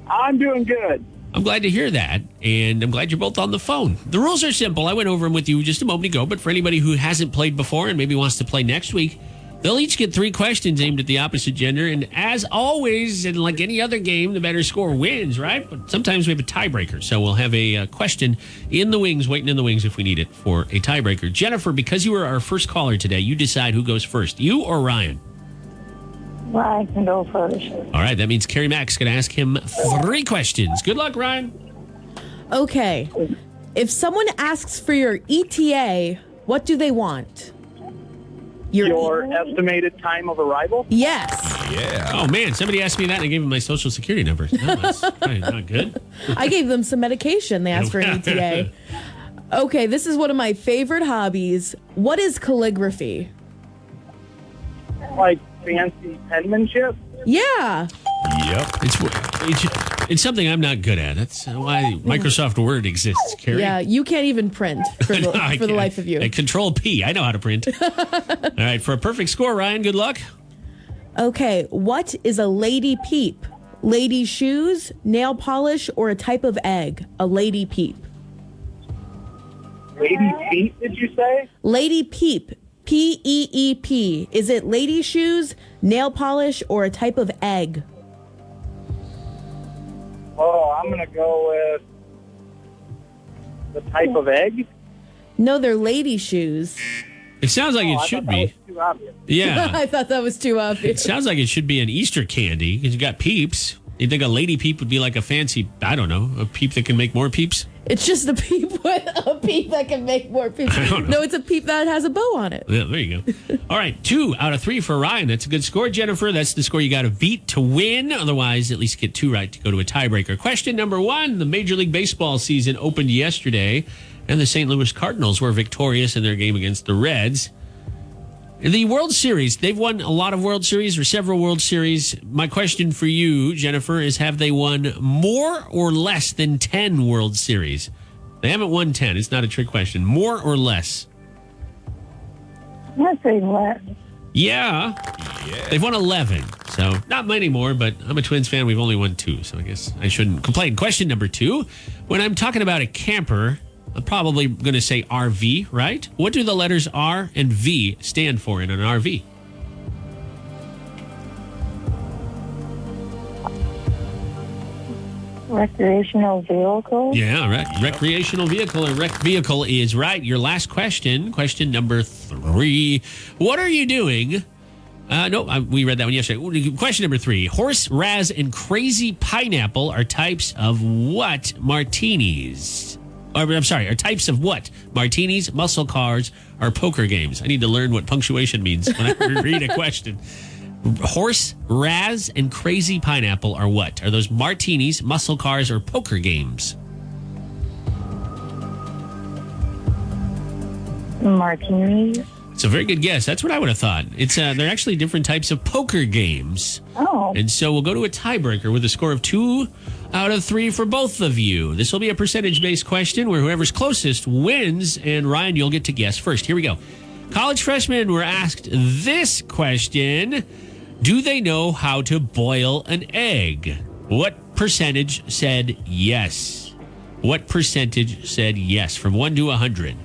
Speaker 3: I'm doing good.
Speaker 1: I'm glad to hear that, and I'm glad you're both on the phone. The rules are simple. I went over them with you just a moment ago, but for anybody who hasn't played before and maybe wants to play next week, they'll each get 3 questions aimed at the opposite gender, and as always, and like any other game, the better score wins, right? But sometimes we have a tiebreaker, so we'll have a question in the wings, waiting in the wings if we need it for a tiebreaker. Jennifer, because you were our first caller today, you decide who goes first, you or Ryan?
Speaker 3: Ryan can go first.
Speaker 1: All right, that means Carrie Mack's going to ask him 3 questions. Good luck, Ryan.
Speaker 4: Okay. If someone asks for your ETA, what do they want?
Speaker 3: Your estimated time of arrival?
Speaker 4: Yes.
Speaker 1: Oh, man, somebody asked me that and I gave him my social security number. No, that's probably not good.
Speaker 4: I gave them some medication. They asked for an ETA. Okay, this is one of my favorite hobbies. What is calligraphy?
Speaker 3: Like fancy penmanship?
Speaker 4: Yeah.
Speaker 1: Yep. It's something I'm not good at. That's why Microsoft Word exists, Carrie.
Speaker 4: Yeah, you can't even print for the,
Speaker 1: No,
Speaker 4: for the life of you.
Speaker 1: Control P. I know how to print. All right, for a perfect score, Ryan, good luck.
Speaker 4: Okay, what is a lady peep? Lady shoes, nail polish, or a type of egg? A lady peep.
Speaker 3: Lady feet, did you say?
Speaker 4: Lady peep. P-E-E-P. Is it lady shoes, nail polish, or a type of egg?
Speaker 3: Oh, I'm going to go with the type of egg.
Speaker 4: No, they're lady shoes.
Speaker 1: It sounds like
Speaker 3: Oh,
Speaker 1: it
Speaker 3: I
Speaker 1: should
Speaker 3: thought that
Speaker 1: be.
Speaker 3: was too obvious.
Speaker 1: Yeah.
Speaker 4: I thought that was too
Speaker 1: It
Speaker 4: obvious.
Speaker 1: sounds like it should be an Easter candy because you got peeps. You think a lady peep would be like a fancy, I don't know, a peep that can make more peeps?
Speaker 4: It's just a peep with a peep that can make more peeps.
Speaker 1: I don't know.
Speaker 4: No, it's a peep that has a bow on it.
Speaker 1: Yeah, there you go. All right, 2 out of 3 for Ryan. That's a good score, Jennifer. That's the score you got to beat to win. Otherwise, at least get 2 right to go to a tiebreaker. Question number 1. The Major League Baseball season opened yesterday, and the St. Louis Cardinals were victorious in their game against the Reds. The World Series, they've won a lot of World Series or several World Series. My question for you, Jennifer, is have they won more or less than 10 World Series? They haven't won 10. It's not a trick question. More or less?
Speaker 5: I'd say less.
Speaker 1: Yeah. They've won 11. So not many more, but I'm a Twins fan. We've only won 2, so I guess I shouldn't complain. Question number 2. When I'm talking about a camper, I'm probably going to say RV, right? What do the letters R and V stand for in an RV?
Speaker 5: Recreational vehicle.
Speaker 1: Yeah, recreational vehicle. A rec vehicle is right. Your last question, question number 3. What are you doing? We read that one yesterday. Question number 3. Horse, Raz, and Crazy Pineapple are types of what martinis? Are types of what? Martinis, muscle cars, or poker games? I need to learn what punctuation means when I read a question. Horse, Raz, and Crazy Pineapple are what? Are those martinis, muscle cars, or poker games?
Speaker 5: Martinis.
Speaker 1: It's a very good guess. That's what I would have thought. It's they're actually different types of poker games.
Speaker 5: Oh.
Speaker 1: And so we'll go to a tiebreaker with a score of 2 out of 3 for both of you. This will be a percentage-based question where whoever's closest wins. And Ryan, you'll get to guess first. Here we go. College freshmen were asked this question. Do they know how to boil an egg? What percentage said yes? What percentage said yes from 1 to 100?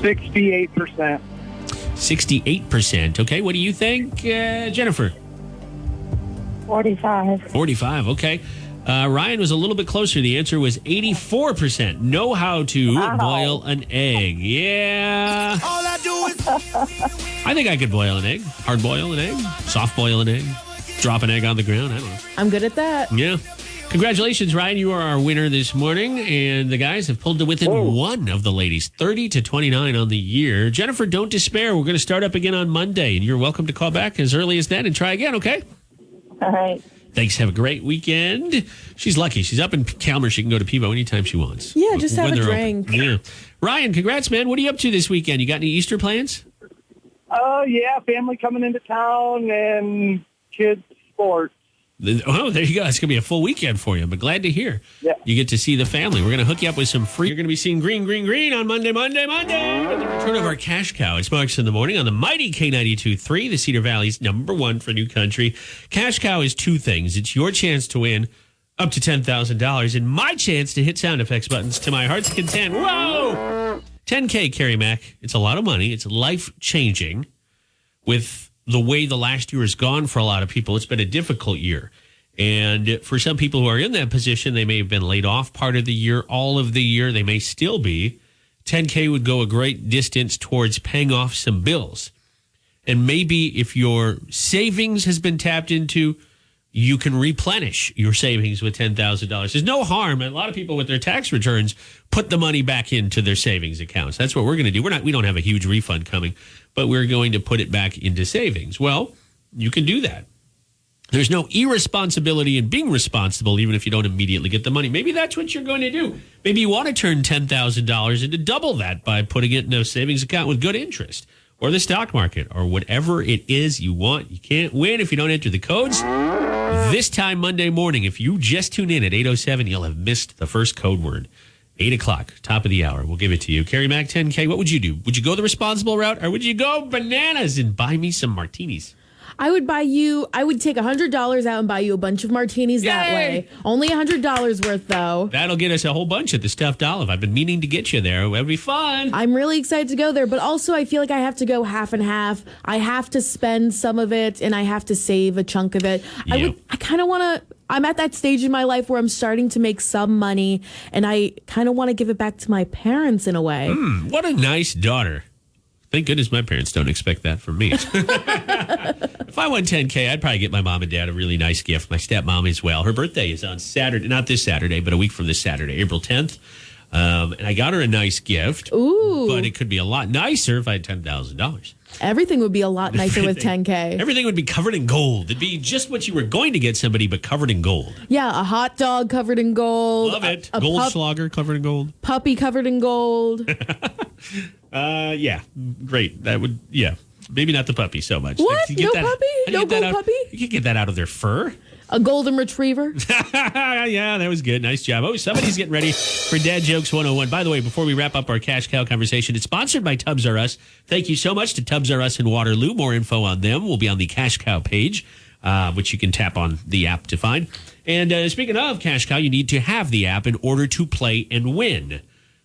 Speaker 3: 68%.
Speaker 1: 68%. Okay, what do you think, Jennifer?
Speaker 5: 45.
Speaker 1: 45. Okay. Ryan was a little bit closer. The answer was 84%. Know how to boil an egg. Yeah.
Speaker 2: All I do is
Speaker 1: I think I could boil an egg. Hard boil an egg. Soft boil an egg. Drop an egg on the ground. I don't know.
Speaker 4: I'm good at that.
Speaker 1: Yeah. Congratulations, Ryan. You are our winner this morning. And the guys have pulled to within 1 of the ladies. 30-29 on the year. Jennifer, don't despair. We're going to start up again on Monday. And you're welcome to call back as early as then and try again, okay?
Speaker 5: All right.
Speaker 1: Thanks. Have a great weekend. She's lucky. She's up in Calmer. She can go to Peebo anytime she wants.
Speaker 4: Yeah, just have
Speaker 1: when
Speaker 4: a
Speaker 1: they're
Speaker 4: drink.
Speaker 1: open. Yeah. Ryan, congrats, man. What are you up to this weekend? You got any Easter plans?
Speaker 3: Oh, yeah, family coming into town and kids sports.
Speaker 1: Oh, there you go. It's going to be a full weekend for you, but glad to hear.
Speaker 3: Yeah.
Speaker 1: You get to see the family. We're going to hook you up with some free. You're going to be seeing green on Monday. The return of our cash cow. It's Marks in the Morning on the mighty K92.3, the Cedar Valley's #1 for new country. Cash cow is 2 things. It's your chance to win up to $10,000 and my chance to hit sound effects buttons to my heart's content. Whoa! 10K, Carrie Mack. It's a lot of money. It's life-changing. With the way the last year has gone for a lot of people, it's been a difficult year. And for some people who are in that position, they may have been laid off part of the year, all of the year. They may still be. 10K would go a great distance towards paying off some bills. And maybe if your savings has been tapped into, you can replenish your savings with $10,000. There's no harm. A lot of people with their tax returns put the money back into their savings accounts. That's what we're going to do. We don't have a huge refund coming, but we're going to put it back into savings. Well, you can do that. There's no irresponsibility in being responsible, even if you don't immediately get the money. Maybe that's what you're going to do. Maybe you want to turn $10,000 into double that by putting it in a savings account with good interest. or the stock market or whatever it is you want. You can't win if you don't enter the codes. This time Monday morning, if you just tune in at 8:07, you'll have missed the first code word. 8 o'clock, top of the hour. We'll give it to you. Carrie Mack, 10K, what would you do? Would you go the responsible route or would you go bananas and buy me some martinis?
Speaker 4: I would take $100 out and buy you a bunch of martinis that
Speaker 1: Yay!
Speaker 4: way. Only $100 worth, though.
Speaker 1: That'll get us a whole bunch at the Stuffed Olive. I've been meaning to get you there. That'd be fun.
Speaker 4: I'm really excited to go there, but also I feel like I have to go half and half. I have to spend some of it and I have to save a chunk of it.
Speaker 1: Yep.
Speaker 4: I kind of want to. I'm at that stage in my life where I'm starting to make some money and I kind of want to give it back to my parents in a way.
Speaker 1: What a nice daughter. Thank goodness my parents don't expect that from me. If I won 10K, I'd probably get my mom and dad a really nice gift. My stepmom as well. Her birthday is on Saturday, not this Saturday, but a week from this Saturday, April 10th. And I got her a nice gift.
Speaker 4: Ooh.
Speaker 1: But it could be a lot nicer if I had $10,000.
Speaker 4: Everything would be a lot nicer with 10K.
Speaker 1: Everything would be covered in gold. It'd be just what you were going to get somebody, but covered in gold.
Speaker 4: Yeah, a hot dog covered in gold.
Speaker 1: Love it.
Speaker 4: A
Speaker 1: Goldschlager covered in gold.
Speaker 4: puppy covered in gold.
Speaker 1: Yeah, great. That would, yeah. Maybe not the puppy so much.
Speaker 4: What?
Speaker 1: You get
Speaker 4: No puppy?
Speaker 1: how do you
Speaker 4: No
Speaker 1: get that
Speaker 4: gold
Speaker 1: out-
Speaker 4: puppy?
Speaker 1: You can get that out of their fur.
Speaker 4: A golden retriever.
Speaker 1: Yeah, that was good. Nice job. Oh, somebody's getting ready for Dad Jokes 101. By the way, before we wrap up our Cash Cow conversation, it's sponsored by Tubbs R Us. Thank you so much to Tubbs R Us in Waterloo. More info on them will be on the Cash Cow page, which you can tap on the app to find. And speaking of Cash Cow, you need to have the app in order to play and win.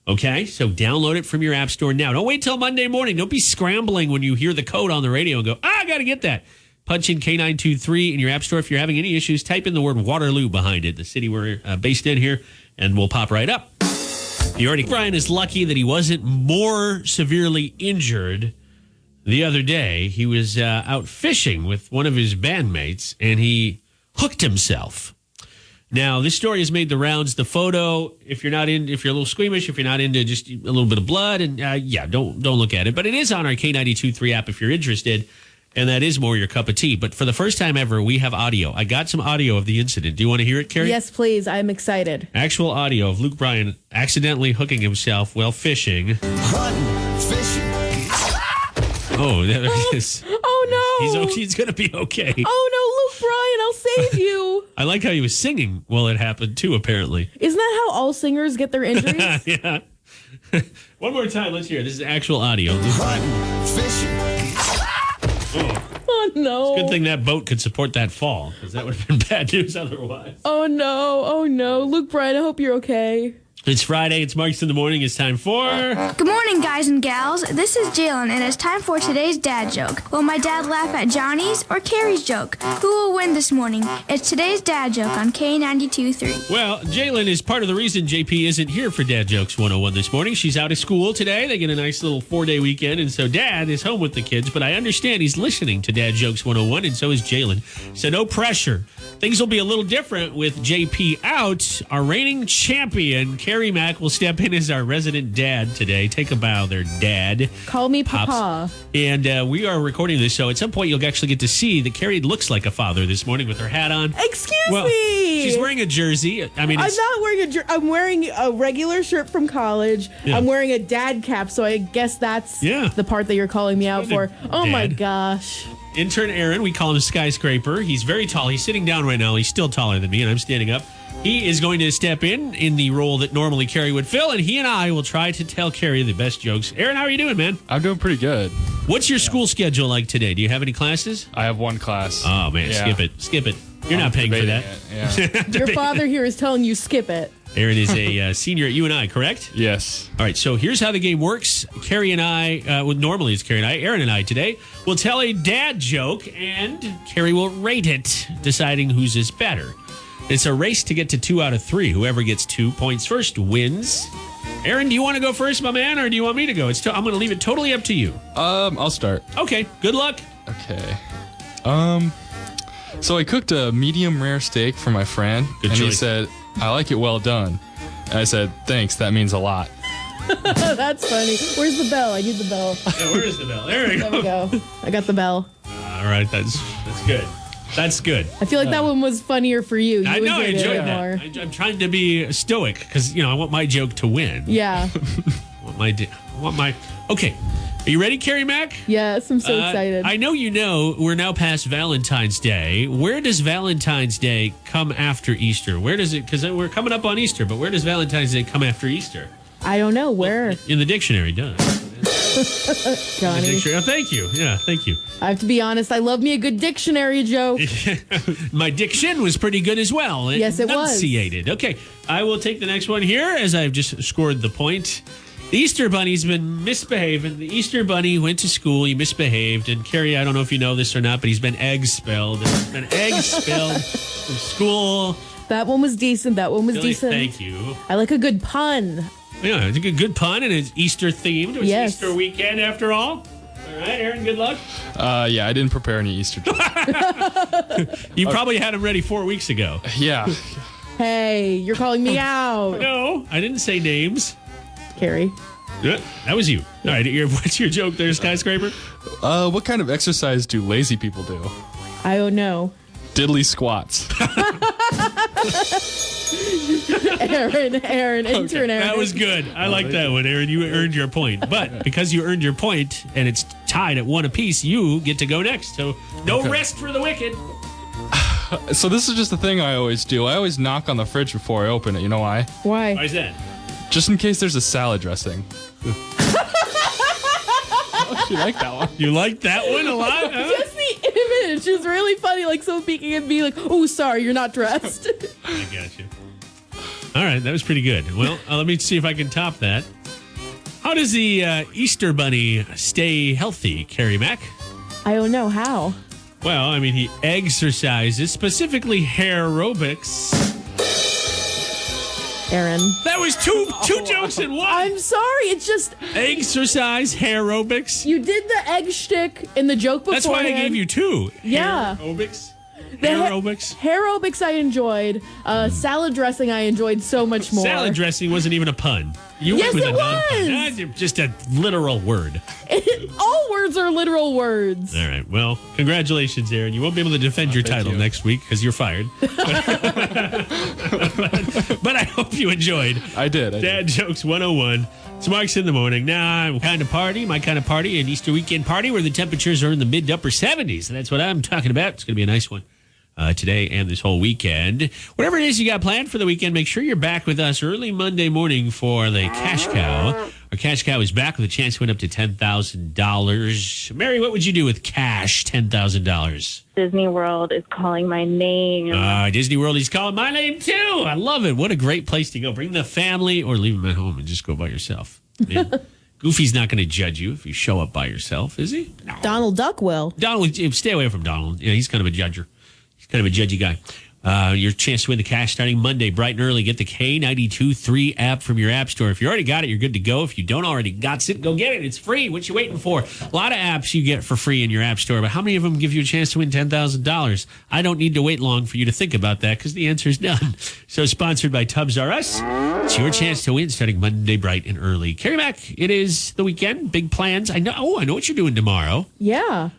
Speaker 1: Okay, so download it from your app store now. Don't wait till Monday morning. Don't be scrambling when you hear the code on the radio and go, I got to get that. Punch in K923 in your app store. If you're having any issues, type in the word Waterloo behind it, the city we're based in here, and we'll pop right up. Brian is lucky that he wasn't more severely injured the other day. He was out fishing with one of his bandmates, and he hooked himself. Now, this story has made the rounds. The photo, if you're a little squeamish, if you're not into just a little bit of blood, and don't look at it. But it is on our K92.3 app if you're interested, and that is more your cup of tea. But for the first time ever, we have audio. I got some audio of the incident. Do you want to hear it, Carrie?
Speaker 4: Yes, please. I'm excited.
Speaker 1: Actual audio of Luke Bryan accidentally hooking himself while fishing.
Speaker 6: Hunting, fishing.
Speaker 1: Oh, there it is.
Speaker 4: Oh, no.
Speaker 1: He's going to be okay.
Speaker 4: Oh, no, Luke Bryan, I'll save you.
Speaker 1: I like how he was singing while it happened, too, apparently.
Speaker 4: Isn't that how all singers get their injuries?
Speaker 1: Yeah. One more time. Let's hear it. This is actual audio.
Speaker 6: Hunting, fishing.
Speaker 4: Oh, no.
Speaker 1: Good thing that boat could support that fall, because that would have been bad news otherwise.
Speaker 4: Oh, no. Oh, no. Luke Bryan, I hope you're okay.
Speaker 1: It's Friday. It's Marks in the Morning. It's time for...
Speaker 7: Good morning, guys and gals. This is Jalen, and it's time for today's dad joke. Will my dad laugh at Johnny's or Carrie's joke? Who will win this morning? It's today's dad joke on K92.3.
Speaker 1: Well, Jalen is part of the reason JP isn't here for Dad Jokes 101 this morning. She's out of school today. They get a nice little 4-day weekend, and so Dad is home with the kids. But I understand he's listening to Dad Jokes 101, and so is Jalen. So no pressure. Things will be a little different with JP out. Our reigning champion, Carrie Mack, will step in as our resident dad today. Take a bow there, Dad.
Speaker 4: Call me
Speaker 1: Pops.
Speaker 4: Papa.
Speaker 1: And we are recording this, so at some point you'll actually get to see that Carrie looks like a father this morning with her hat on.
Speaker 4: Excuse
Speaker 1: Well,
Speaker 4: me.
Speaker 1: she's wearing a jersey. I mean,
Speaker 4: I'm
Speaker 1: it's,
Speaker 4: not wearing I'm wearing a regular shirt from college.
Speaker 1: Yeah.
Speaker 4: I'm wearing a dad cap, so I guess that's the part that you're calling me out for. Oh, my
Speaker 1: Dad.
Speaker 4: gosh.
Speaker 1: intern Aaron, we call him Skyscraper. He's very tall. He's sitting down right now. He's still taller than me, and I'm standing up. He is going to step in the role that normally Carrie would fill, and he and I will try to tell Carrie the best jokes. Aaron, how are you doing, man?
Speaker 8: I'm doing pretty good.
Speaker 1: What's your school schedule like today? Do you have any classes?
Speaker 8: I have one class.
Speaker 1: Oh, man,
Speaker 8: Yeah.
Speaker 1: skip it. You're not paying for that.
Speaker 8: Yeah.
Speaker 4: Your father here is telling you skip it.
Speaker 1: Aaron is a senior at UNI, correct?
Speaker 8: Yes.
Speaker 1: All right, so here's how the game works. Carrie and I, normally it's Carrie and I, Aaron and I today, will tell a dad joke, and Carrie will rate it, deciding whose is better. It's a race to get to 2 out of 3. Whoever gets 2 points first wins. Aaron, do you want to go first, my man, or do you want me to go? I'm going to leave it totally up to you.
Speaker 8: I'll start.
Speaker 1: Okay, good luck.
Speaker 8: Okay. So I cooked a medium rare steak for my friend,
Speaker 1: Good
Speaker 8: and he
Speaker 1: choice.
Speaker 8: said, "I like it well done." And I said, "Thanks, that means a lot."
Speaker 4: That's funny. Where's the bell? I need the bell.
Speaker 1: Yeah, where is the bell? There we
Speaker 4: There we
Speaker 1: go.
Speaker 4: go. I got the bell.
Speaker 1: All right, that's good. That's good.
Speaker 4: I feel like that one was funnier for you. You
Speaker 1: I know, I
Speaker 4: enjoyed it
Speaker 1: enjoyed
Speaker 4: more.
Speaker 1: that. I'm trying to be stoic because, I want my joke to win.
Speaker 4: Yeah.
Speaker 1: Okay, Are you ready, Carrie Mack?
Speaker 4: Yes, I'm so excited.
Speaker 1: I know you know we're now past Valentine's Day. Where does Valentine's Day come after Easter? Where does it, because we're coming up on Easter, but where does Valentine's Day come after Easter?
Speaker 4: I don't know where.
Speaker 1: In the dictionary, does.
Speaker 4: Johnny.
Speaker 1: Dictionary. Oh, thank you. Yeah, thank you.
Speaker 4: I have to be honest, I love me a good dictionary joke.
Speaker 1: My diction was pretty good as well.
Speaker 4: Yes, it was.
Speaker 1: Enunciated. Okay, I will take the next one here as I've just scored the point. The Easter Bunny's been misbehaving. The Easter Bunny went to school. He misbehaved. And Carrie, I don't know if you know this or not, but he's been egg-spelled. He's been egg-spelled from school.
Speaker 4: That one was decent.
Speaker 1: Really,
Speaker 4: Decent.
Speaker 1: thank you.
Speaker 4: I like a good pun.
Speaker 1: Yeah, it's a good pun, and it's Easter themed. It's
Speaker 4: Yes.
Speaker 1: Easter weekend after all. All right, Aaron, good luck.
Speaker 8: Yeah, I didn't prepare any Easter jokes.
Speaker 1: You probably had them ready 4 weeks ago.
Speaker 8: Yeah.
Speaker 4: Hey, you're calling me out.
Speaker 1: No, I didn't say names.
Speaker 4: Carrie.
Speaker 1: Yeah, that was you. All right, what's your joke there, Skyscraper?
Speaker 8: What kind of exercise do lazy people do?
Speaker 4: I don't know.
Speaker 8: Diddly squats.
Speaker 4: Aaron, intern Aaron.
Speaker 1: That was good. I like that one, Aaron. You earned your point. But because you earned your point and it's tied at one apiece, you get to go next. So no rest for the wicked.
Speaker 8: So this is just the thing I always do. I always knock on the fridge before I open it. You know why?
Speaker 4: Why?
Speaker 1: Why is that?
Speaker 8: Just in case there's a salad dressing. Oh, you like that one?
Speaker 1: You like that one a lot? Huh?
Speaker 4: Just the image is really funny. Like someone peeking at me like, oh, sorry, you're not dressed.
Speaker 1: I got you. All right, that was pretty good. Well, let me see if I can top that. How does the Easter Bunny stay healthy, Carrie Mack?
Speaker 4: I don't know how.
Speaker 1: Well, I mean, he exercises, specifically hair aerobics.
Speaker 4: Aaron.
Speaker 1: That was two jokes in one.
Speaker 4: I'm sorry. It's just
Speaker 1: Exercise, hair aerobics.
Speaker 4: you did the egg shtick in the joke before.
Speaker 1: That's why I gave you two.
Speaker 4: Yeah.
Speaker 1: Hair aerobics.
Speaker 4: The
Speaker 1: Hair aerobics.
Speaker 4: Hair aerobics I enjoid. Salad dressing I enjoyed so much more.
Speaker 1: Salad dressing wasn't even a pun. You
Speaker 4: Yes,
Speaker 1: went with
Speaker 4: it
Speaker 1: a non-pun.
Speaker 4: was.
Speaker 1: Just a literal word.
Speaker 4: All words are literal words.
Speaker 1: All right. Well, congratulations, Aaron. You won't be able to defend your
Speaker 8: thank
Speaker 1: title
Speaker 8: you.
Speaker 1: next week because you're fired. But I hope you enjoyed.
Speaker 8: I did.
Speaker 1: Dad Jokes 101. It's Marks in the Morning. Now, I'm kind of party, my kind of party, an Easter weekend party where the temperatures are in the mid to upper 70s. That's what I'm talking about. It's going to be a nice one. Today and this whole weekend. Whatever it is you got planned for the weekend, make sure you're back with us early Monday morning for the Cash Cow. Our Cash Cow is back with a chance to win up to $10,000. Mary, what would you do with cash, $10,000?
Speaker 5: Disney World is calling my name.
Speaker 1: Disney World is calling my name, too. I love it. What a great place to go. Bring the family or leave them at home and just go by yourself. Man, Goofy's not going to judge you if you show up by yourself, is he? No.
Speaker 4: Donald Duck will.
Speaker 1: Donald, stay away from Donald. Yeah, he's kind of a judger. Kind of a judgy guy. Your chance to win the cash starting Monday, bright and early. Get the K92-3 app from your app store. If you already got it, you're good to go. If you don't already got it, go get it. It's free. What you waiting for? A lot of apps you get for free in your app store, but how many of them give you a chance to win $10,000? I don't need to wait long for you to think about that because the answer is none. So sponsored by Tubbs R Us. It's your chance to win starting Monday, bright and early. Carrie Mack, it is the weekend. Big plans. I know what you're doing tomorrow.
Speaker 4: Yeah.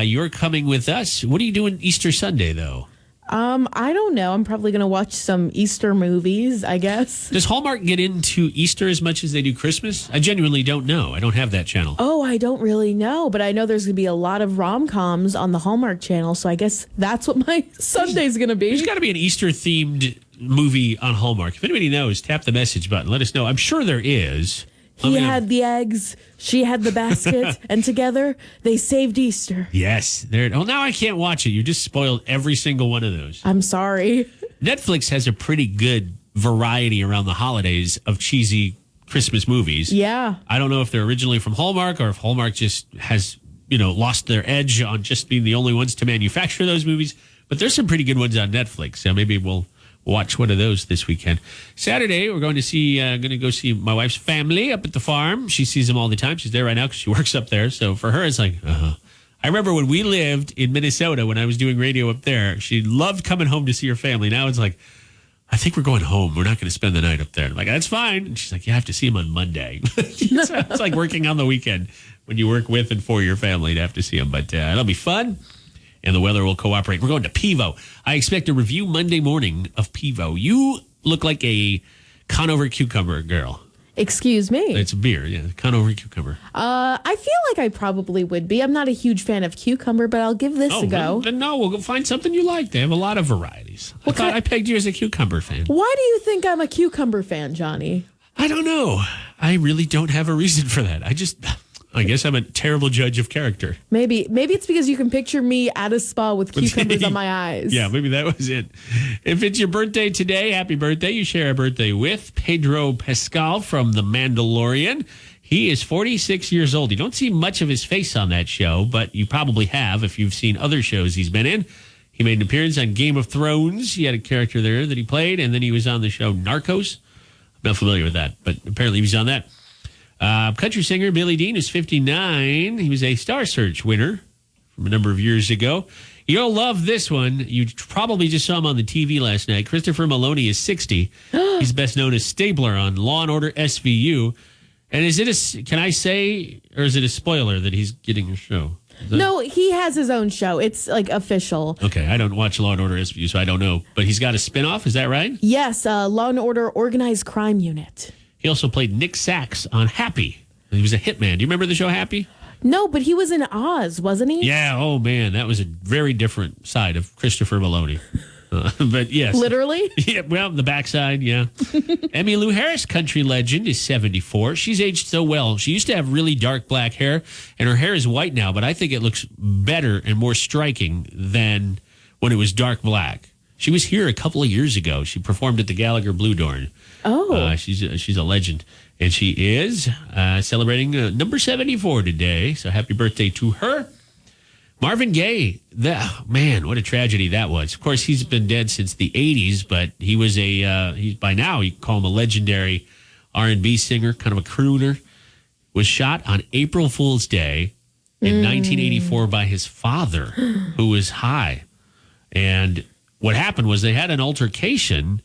Speaker 1: You're coming with us. What are you doing Easter Sunday, though?
Speaker 4: I don't know. I'm probably going to watch some Easter movies, I guess.
Speaker 1: Does Hallmark get into Easter as much as they do Christmas? I genuinely don't know. I don't have that channel.
Speaker 4: Oh, I don't really know, but I know there's going to be a lot of rom-coms on the Hallmark channel, so I guess that's what my Sunday's going to be.
Speaker 1: There's got to be an Easter-themed movie on Hallmark. If anybody knows, tap the message button. Let us know. I'm sure there is.
Speaker 4: He had the eggs, she had the basket, and together they saved Easter.
Speaker 1: Yes. Oh, now I can't watch it. You just spoiled every single one of those.
Speaker 4: I'm sorry.
Speaker 1: Netflix has a pretty good variety around the holidays of cheesy Christmas movies.
Speaker 4: Yeah.
Speaker 1: I don't know if they're originally from Hallmark or if Hallmark just has, lost their edge on just being the only ones to manufacture those movies. But there's some pretty good ones on Netflix. So maybe we'll watch one of those this weekend. Saturday, we're going to go see my wife's family up at the farm. She sees them all the time. She's there right now because she works up there. So for her, it's like, I remember when we lived in Minnesota, when I was doing radio up there, she loved coming home to see her family. Now it's like, I think we're going home. We're not going to spend the night up there. I'm like, that's fine. And she's like, you have to see them on Monday. It's like working on the weekend when you work with and for your family to have to see them. But it'll be fun. And the weather will cooperate. We're going to Pivo. I expect a review Monday morning of Pivo. You look like a Conover cucumber girl.
Speaker 4: Excuse me.
Speaker 1: It's a beer, yeah. Conover cucumber.
Speaker 4: I feel like I probably would be. I'm not a huge fan of cucumber, but I'll give this a go.
Speaker 1: Then no, we'll go find something you like. They have a lot of varieties. I thought I pegged you as a cucumber fan.
Speaker 4: Why do you think I'm a cucumber fan, Johnny?
Speaker 1: I don't know. I really don't have a reason for that. I guess I'm a terrible judge of character.
Speaker 4: Maybe it's because you can picture me at a spa with cucumbers on my eyes.
Speaker 1: Yeah, maybe that was it. If it's your birthday today, happy birthday. You share a birthday with Pedro Pascal from The Mandalorian. He is 46 years old. You don't see much of his face on that show, but you probably have if you've seen other shows he's been in. He made an appearance on Game of Thrones. He had a character there that he played, and then he was on the show Narcos. I'm not familiar with that, but apparently he was on that. Country singer Billy Dean is 59. He was a Star Search winner from a number of years ago. You'll love this one. You probably just saw him on the TV last night. Christopher Maloney is 60. He's best known as Stabler on Law & Order SVU. And is it can I say, or is it a spoiler that he's getting a show?
Speaker 4: No, he has his own show. It's like official.
Speaker 1: Okay, I don't watch Law & Order SVU, so I don't know. But he's got a spinoff, is that right?
Speaker 4: Yes, Law & Order Organized Crime Unit.
Speaker 1: He also played Nick Sachs on Happy. He was a hitman. Do you remember the show Happy?
Speaker 4: No, but he was in Oz, wasn't he?
Speaker 1: Yeah. Oh, man. That was a very different side of Christopher Maloney. But yes.
Speaker 4: Literally?
Speaker 1: Yeah, well, the backside, yeah. Emmylou Harris, country legend, is 74. She's aged so well. She used to have really dark black hair, and her hair is white now, but I think it looks better and more striking than when it was dark black. She was here a couple of years ago. She performed at the Gallagher Blue Dorn.
Speaker 4: Oh.
Speaker 1: She's a legend. And she is celebrating number 74 today. So happy birthday to her. Marvin Gaye, man, what a tragedy that was. Of course, he's been dead since the 80s, but he was by now, you call him a legendary R&B singer, kind of a crooner. Was shot on April Fool's Day in 1984 by his father, who was high. And what happened was they had an altercation,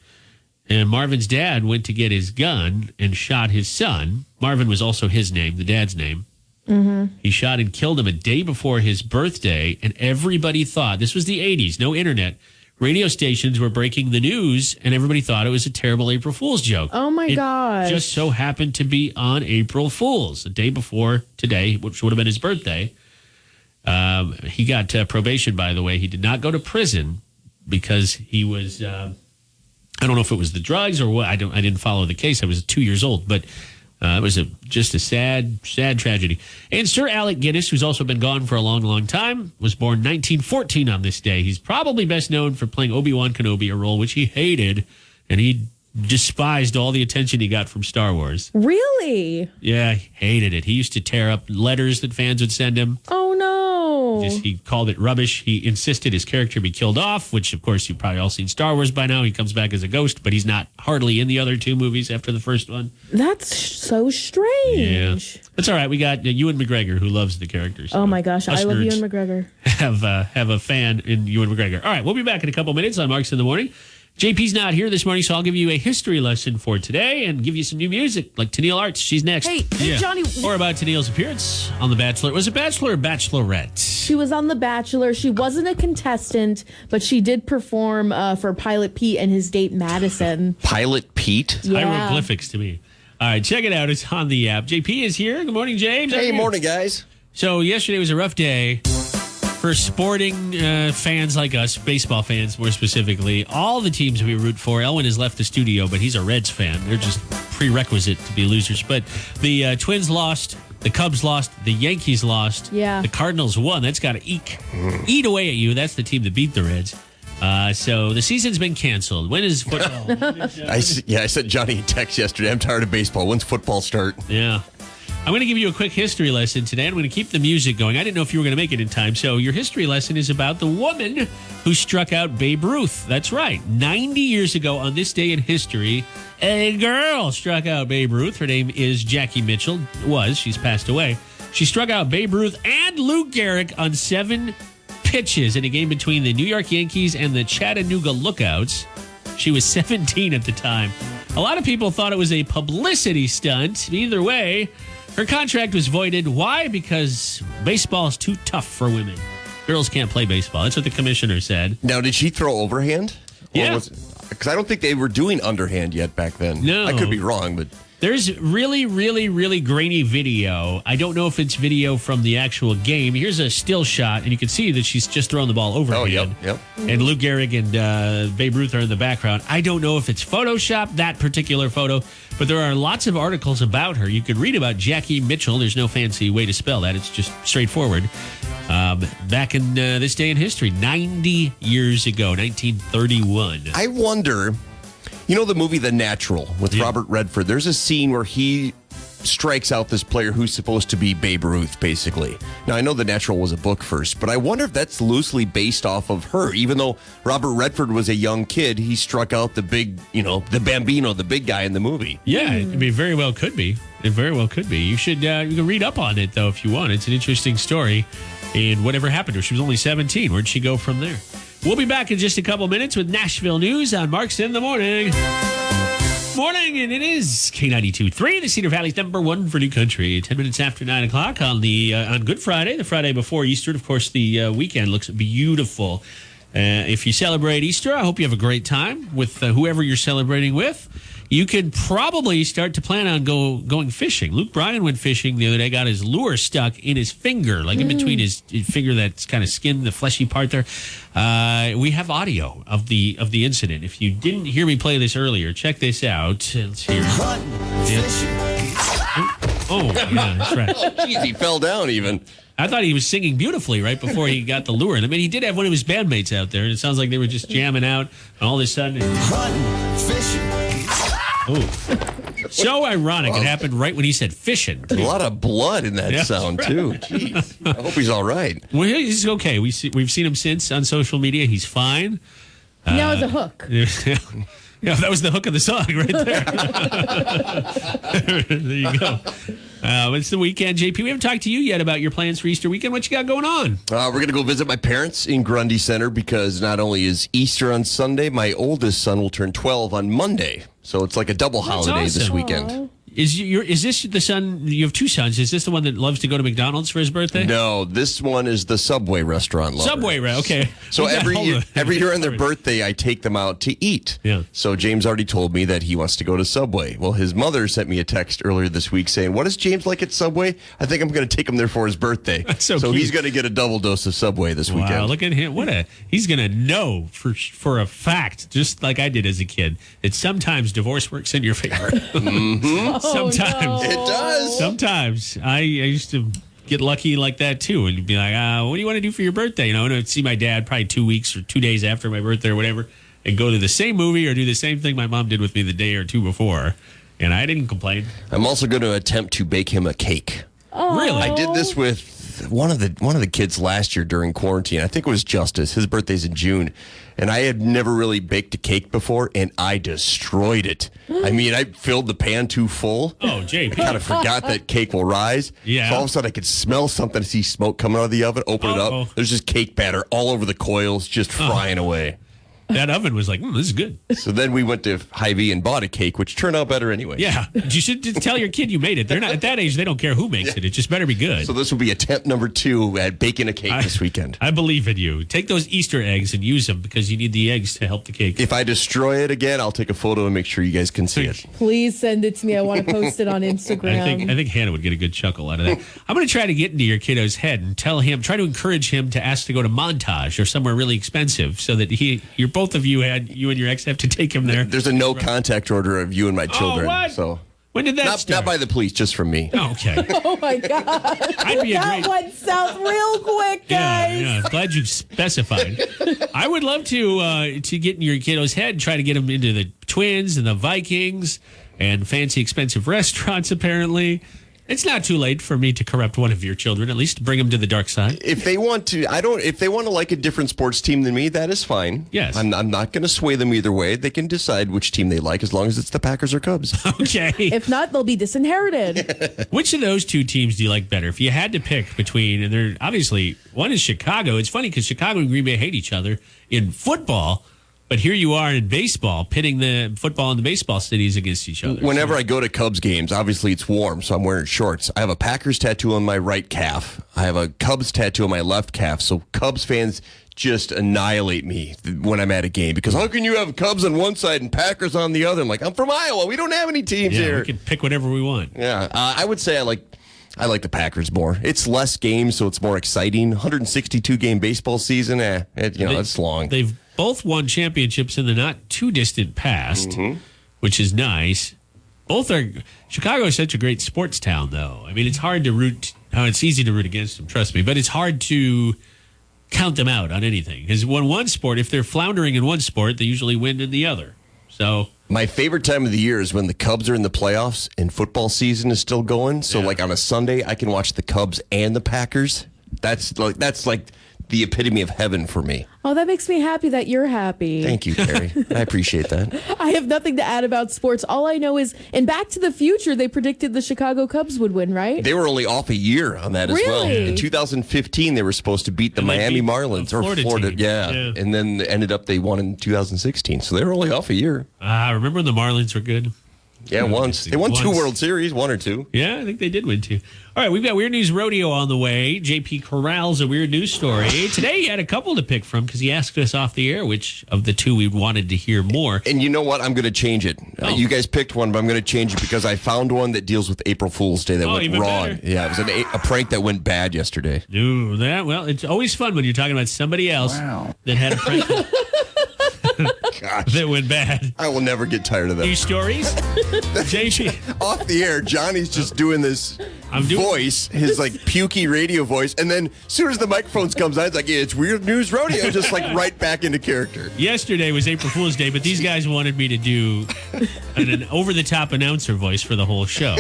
Speaker 1: and Marvin's dad went to get his gun and shot his son. Marvin was also his name, the dad's name. Mm-hmm. He shot and killed him a day before his birthday, and everybody thought, this was the 80s, no internet, radio stations were breaking the news, and everybody thought it was a terrible April Fool's joke.
Speaker 4: Oh, my gosh.
Speaker 1: It just so happened to be on April Fool's, the day before today, which would have been his birthday. He got probation, by the way. He did not go to prison because he was, I don't know if it was the drugs or what. I didn't follow the case. I was 2 years old, but it was just a sad, sad tragedy. And Sir Alec Guinness, who's also been gone for a long, long time, was born 1914 on this day. He's probably best known for playing Obi-Wan Kenobi, a role which he hated, and he despised all the attention he got from Star Wars.
Speaker 4: Really?
Speaker 1: Yeah, he hated it. He used to tear up letters that fans would send him.
Speaker 4: Oh, no.
Speaker 1: He called it rubbish. He insisted his character be killed off, which, of course, you've probably all seen Star Wars by now. He comes back as a ghost, but he's not hardly in the other two movies after the first one.
Speaker 4: That's so strange.
Speaker 1: Yeah. That's all right. We got Ewan McGregor, who loves the character. So
Speaker 4: oh, my gosh. I love Ewan McGregor.
Speaker 1: Have a fan in Ewan McGregor. All right. We'll be back in a couple minutes on Marks in the Morning. JP's not here this morning, so I'll give you a history lesson for today and give you some new music, like Tennille Arts. She's next.
Speaker 4: Hey, Johnny.
Speaker 1: Or about Tennille's appearance on The Bachelor. Was it Bachelor or Bachelorette?
Speaker 4: She was on The Bachelor. She wasn't a contestant, but she did perform for Pilot Pete and his date, Madison.
Speaker 9: Pilot Pete?
Speaker 4: Yeah.
Speaker 1: Hieroglyphics to me. All right, check it out. It's on the app. JP is here. Good morning, James.
Speaker 9: Hey, morning, guys.
Speaker 1: So yesterday was a rough day for sporting fans like us, baseball fans more specifically. All the teams we root for. Elwin has left the studio, but he's a Reds fan. They're just prerequisite to be losers. But the Twins lost. The Cubs lost. The Yankees lost.
Speaker 4: Yeah.
Speaker 1: The Cardinals won. That's got to eat away at you. That's the team that beat the Reds. So the season's been canceled. When is football?
Speaker 9: I sent Johnny a text yesterday. I'm tired of baseball. When's football start?
Speaker 1: Yeah. I'm going to give you a quick history lesson today. I'm going to keep the music going. I didn't know if you were going to make it in time. So your history lesson is about the woman who struck out Babe Ruth. That's right. 90 years ago on this day in history, a girl struck out Babe Ruth. Her name is Jackie Mitchell. She's passed away. She struck out Babe Ruth and Lou Gehrig on 7 pitches in a game between the New York Yankees and the Chattanooga Lookouts. She was 17 at the time. A lot of people thought it was a publicity stunt. Either way, her contract was voided. Why? Because baseball is too tough for women. Girls can't play baseball. That's what the commissioner said.
Speaker 9: Now, did she throw overhand?
Speaker 1: Yeah.
Speaker 9: Because I don't think they were doing underhand yet back then.
Speaker 1: No.
Speaker 9: I could be wrong, but
Speaker 1: There's really, really, really grainy video. I don't know if it's video from the actual game. Here's a still shot, and you can see that she's just throwing the ball overhand.
Speaker 9: Yep.
Speaker 1: And Lou Gehrig and Babe Ruth are in the background. I don't know if it's Photoshop, that particular photo, but there are lots of articles about her. You could read about Jackie Mitchell. There's no fancy way to spell that. It's just straightforward. Back in this day in history, 90 years ago, 1931.
Speaker 9: I wonder, you know the movie The Natural with Robert Redford? There's a scene where he strikes out this player who's supposed to be Babe Ruth, basically. Now, I know The Natural was a book first, but I wonder if that's loosely based off of her. Even though Robert Redford was a young kid, he struck out the big, the Bambino, the big guy in the movie.
Speaker 1: Yeah, it very well could be. It very well could be. You should you can read up on it, though, if you want. It's an interesting story. And whatever happened to her, she was only 17. Where'd she go from there? We'll be back in just a couple minutes with Nashville News on Marks in the Morning. Morning, and it is K92.3, the Cedar Valley's number one for new country. 10 minutes after 9 o'clock on Good Friday, the Friday before Easter. Of course, the weekend looks beautiful. If you celebrate Easter, I hope you have a great time with whoever you're celebrating with. You could probably start to plan on going fishing. Luke Bryan went fishing the other day, got his lure stuck in his finger, like in between his finger, that's kind of skin, the fleshy part there. We have audio of the incident. If you didn't hear me play this earlier, check this out. Let's hear it. Oh, yeah, that's right.
Speaker 9: Oh, jeez, he fell down even.
Speaker 1: I thought he was singing beautifully right before he got the lure. I mean, he did have one of his bandmates out there, and it sounds like they were just jamming out, and all of a sudden... Oh, so ironic. It happened right when he said fishing.
Speaker 9: A lot of blood in that sound, too. Jeez. I hope he's all right.
Speaker 1: Well, he's okay. We've seen him since on social media. He's fine.
Speaker 4: Now it's a hook.
Speaker 1: Yeah, that was the hook of the song right there. There you go. It's the weekend, JP. We haven't talked to you yet about your plans for Easter weekend. What you got going on?
Speaker 9: We're going to go visit my parents in Grundy Center because not only is Easter on Sunday, my oldest son will turn 12 on Monday. So it's like a double holiday this weekend.
Speaker 4: Aww.
Speaker 1: Is this the son? You have two sons. Is this the one that loves to go to McDonald's for his birthday?
Speaker 9: No, this one is the Subway restaurant lover.
Speaker 1: Subway, right? Okay.
Speaker 9: So every year on their birthday, I take them out to eat.
Speaker 1: Yeah.
Speaker 9: So James already told me that he wants to go to Subway. Well, his mother sent me a text earlier this week saying, "What does James like at Subway? I think I'm going to take him there for his birthday."
Speaker 1: That's so
Speaker 9: cute.
Speaker 1: he's
Speaker 9: going to get a double dose of Subway this weekend.
Speaker 1: Wow, look at him! He's going to know for a fact, just like I did as a kid, that sometimes divorce works in your favor. Sometimes.
Speaker 4: No.
Speaker 9: It does.
Speaker 1: Sometimes. I used to get lucky like that, too. And you'd be like, what do you want to do for your birthday? And I'd see my dad probably 2 weeks or 2 days after my birthday or whatever and go to the same movie or do the same thing my mom did with me the day or two before. And I didn't complain.
Speaker 9: I'm also going to attempt to bake him a cake.
Speaker 4: Oh.
Speaker 1: Really?
Speaker 9: I did this with one of the kids last year during quarantine. I think it was Justice. His birthday's in June. And I had never really baked a cake before, and I destroyed it. I mean, I filled the pan too full.
Speaker 1: Oh, JP.
Speaker 9: Kind of forgot that cake will rise.
Speaker 1: Yeah.
Speaker 9: So all of a sudden, I could smell something, see smoke coming out of the oven, open it up. There's just cake batter all over the coils, just frying away.
Speaker 1: That oven was like, this is good.
Speaker 9: So then we went to Hy-Vee and bought a cake, which turned out better anyway.
Speaker 1: Yeah. You should just tell your kid you made it. They're not at that age, they don't care who makes it. It just better be good.
Speaker 9: So this will be attempt number 2 at baking a cake this weekend.
Speaker 1: I believe in you. Take those Easter eggs and use them because you need the eggs to help the cake.
Speaker 9: If I destroy it again, I'll take a photo and make sure you guys can see it.
Speaker 4: Please send it to me. I want to post it on Instagram.
Speaker 1: I think Hannah would get a good chuckle out of that. I'm going to try to get into your kiddo's head and try to encourage him to ask to go to Montage or somewhere really expensive so that both of you and your ex have to take him there.
Speaker 9: There's a no contact order of you and my children.
Speaker 1: What?
Speaker 9: So
Speaker 1: when did that start?
Speaker 9: Not by the police, just from me.
Speaker 1: Oh, okay.
Speaker 4: Oh my God. That went south real quick, guys.
Speaker 1: Yeah, glad you specified. I would love to get in your kiddo's head and try to get him into the Twins and the Vikings and fancy expensive restaurants, apparently. It's not too late for me to corrupt one of your children, at least bring them to the dark side.
Speaker 9: If they want to, if they want to like a different sports team than me, that is fine.
Speaker 1: Yes.
Speaker 9: I'm not going to sway them either way. They can decide which team they like as long as it's the Packers or Cubs.
Speaker 1: Okay.
Speaker 4: If not, they'll be disinherited.
Speaker 1: Which of those two teams do you like better? If you had to pick between, and they're obviously, one is Chicago. It's funny because Chicago and Green Bay hate each other in football, But here you are in baseball, pitting the football and the baseball cities against each other.
Speaker 9: Whenever I go to Cubs games, obviously it's warm, so I'm wearing shorts. I have a Packers tattoo on my right calf. I have a Cubs tattoo on my left calf. So Cubs fans just annihilate me when I'm at a game because how can you have Cubs on one side and Packers on the other? I'm like, I'm from Iowa. We don't have any teams here.
Speaker 1: We can pick whatever we want.
Speaker 9: Yeah, I would say I like the Packers more. It's less games, so it's more exciting. 162 game baseball season. It's long.
Speaker 1: They've both won championships in the not too distant past, which is nice. Chicago is such a great sports town, though. I mean, it's hard to root. It's easy to root against them, trust me, but it's hard to count them out on anything. Because one sport, if they're floundering in one sport, they usually win in the other. So
Speaker 9: my favorite time of the year is when the Cubs are in the playoffs and football season is still going. So like on a Sunday, I can watch the Cubs and the Packers. That's like the epitome of heaven for me.
Speaker 4: Oh, that makes me happy that you're happy.
Speaker 9: Thank you, Terry. I appreciate that.
Speaker 4: I have nothing to add about sports. All I know is in Back to the Future, they predicted the Chicago Cubs would win, right?
Speaker 9: They were only off a year on that as well. In 2015, they were supposed to beat the Miami Marlins or Florida. Yeah. And then ended up they won in 2016. So they were only off a year.
Speaker 1: Remember when the Marlins were good?
Speaker 9: Yeah, once. They won 2 World Series, 1 or 2.
Speaker 1: Yeah, I think they did win 2. All right, we've got Weird News Rodeo on the way. JP corrals a weird news story. Today he had a couple to pick from because he asked us off the air which of the two we wanted to hear more.
Speaker 9: And you know what? I'm going to change it. You guys picked one, but I'm going to change it because I found one that deals with April Fool's Day that went wrong.
Speaker 1: Better.
Speaker 9: Yeah, it was a prank that went bad yesterday.
Speaker 1: Ooh, it's always fun when you're talking about somebody else that had a prank.
Speaker 9: Gosh.
Speaker 1: That went bad.
Speaker 9: I will never get tired of that.
Speaker 1: News stories? JP.
Speaker 9: Off the air, Johnny's just doing this voice, his like pukey radio voice, and then as soon as the microphones comes on, it's like, it's Weird News Rodeo, just like right back into character.
Speaker 1: Yesterday was April Fool's Day, but these guys wanted me to do an over-the-top announcer voice for the whole show.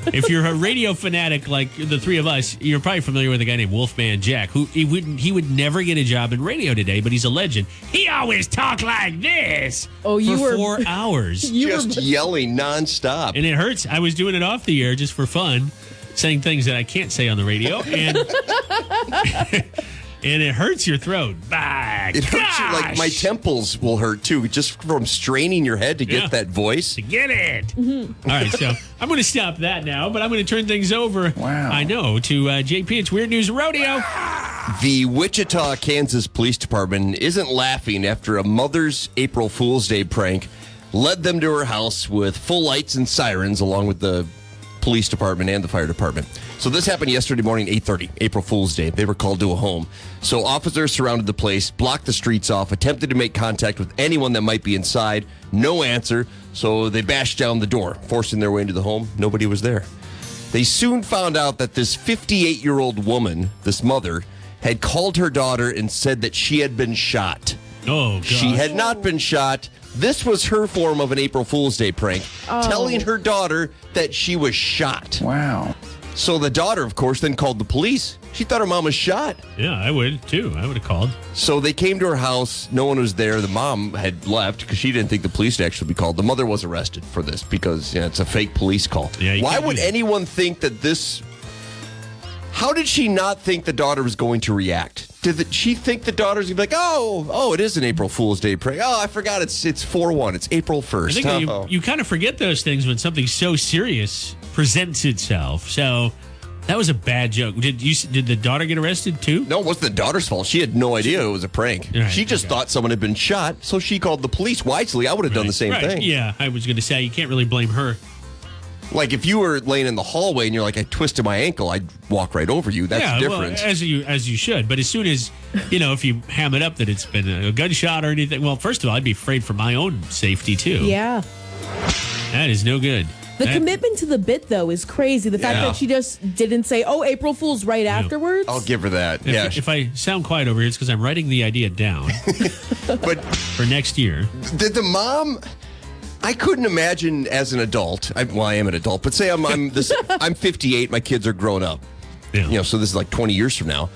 Speaker 1: If you're a radio fanatic like the three of us, you're probably familiar with a guy named Wolfman Jack, who he would never get a job in radio today, but he's a legend. He always talked like this for 4 hours.
Speaker 9: Just yelling nonstop.
Speaker 1: And it hurts. I was doing it off the air just for fun, saying things that I can't say on the radio, and and it hurts your throat.
Speaker 9: It hurts you, like my temples will hurt too, just from straining your head to get that voice.
Speaker 1: To get it. All right, so I'm going to stop that now, but I'm going to turn things over, to JP. It's Weird News Rodeo.
Speaker 9: The Wichita, Kansas Police Department isn't laughing after a mother's April Fool's Day prank led them to her house with full lights and sirens along with the police department and the fire department. So this happened yesterday morning, 8:30, April Fool's Day. They were called to a home. So officers surrounded the place, blocked the streets off, attempted to make contact with anyone that might be inside. No answer. So they bashed down the door, forcing their way into the home. Nobody was there. They soon found out that this 58-year-old woman, this mother, had called her daughter and said that she had been shot.
Speaker 1: Oh, gosh.
Speaker 9: She had not been shot. This was her form of an April Fool's Day prank, telling her daughter that she was shot.
Speaker 6: Wow.
Speaker 9: So the daughter, of course, then called the police. She thought her mom was shot.
Speaker 1: Yeah, I would, too. I would have called.
Speaker 9: So they came to her house. No one was there. The mom had left because she didn't think the police would actually be called. The mother was arrested for this because it's a fake police call.
Speaker 1: Yeah,
Speaker 9: why would anyone think that this... How did she not think the daughter was going to react? Did she think the daughter's going to be like, oh, it is an April Fool's Day prank. Oh, I forgot it's 4/1. It's April 1st.
Speaker 1: I think you kind of forget those things when something so serious presents itself. So that was a bad joke. Did the daughter get arrested too?
Speaker 9: No, it wasn't the daughter's fault. She had no idea it was a prank.
Speaker 1: Right,
Speaker 9: she just thought someone had been shot, so she called the police. Wisely, I would have done the same thing.
Speaker 1: Yeah, I was going to say, you can't really blame her.
Speaker 9: Like if you were laying in the hallway and you're like, I twisted my ankle, I'd walk right over you. That's different.
Speaker 1: Well, as you should. But as soon as, if you ham it up that it's been a gunshot or anything, well, first of all, I'd be afraid for my own safety too.
Speaker 4: Yeah.
Speaker 1: That is no good.
Speaker 4: The commitment to the bit, though, is crazy. The fact that she just didn't say, April Fool's right afterwards.
Speaker 9: I'll give her that.
Speaker 1: If I sound quiet over here, it's because I'm writing the idea down.
Speaker 9: But
Speaker 1: for next year.
Speaker 9: Did the mom... I couldn't imagine as an adult. I am an adult, but say I'm 58. My kids are grown up.
Speaker 1: Yeah.
Speaker 9: So this is like 20 years from now,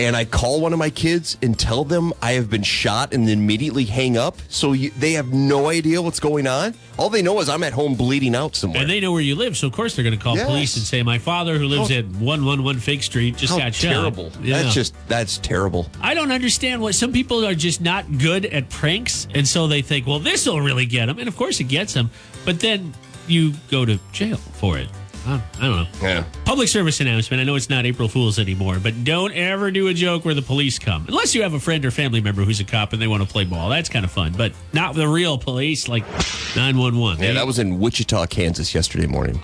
Speaker 9: and I call one of my kids and tell them I have been shot and then immediately hang up, so they have no idea what's going on. All they know is I'm at home bleeding out somewhere.
Speaker 1: And they know where you live, so of course they're going to call police and say, my father, who lives at 111 Fake Street, just got shot.
Speaker 9: Terrible.
Speaker 1: Yeah.
Speaker 9: That's terrible.
Speaker 1: I don't understand what some people are just not good at pranks, and so they think, well, this will really get them, and of course it gets them, but then you go to jail for it. I don't know.
Speaker 9: Yeah.
Speaker 1: Public service announcement. I know it's not April Fool's anymore, but don't ever do a joke where the police come. Unless you have a friend or family member who's a cop and they want to play ball. That's kind of fun, but not the real police like 911.
Speaker 9: Yeah, that was in Wichita, Kansas yesterday morning.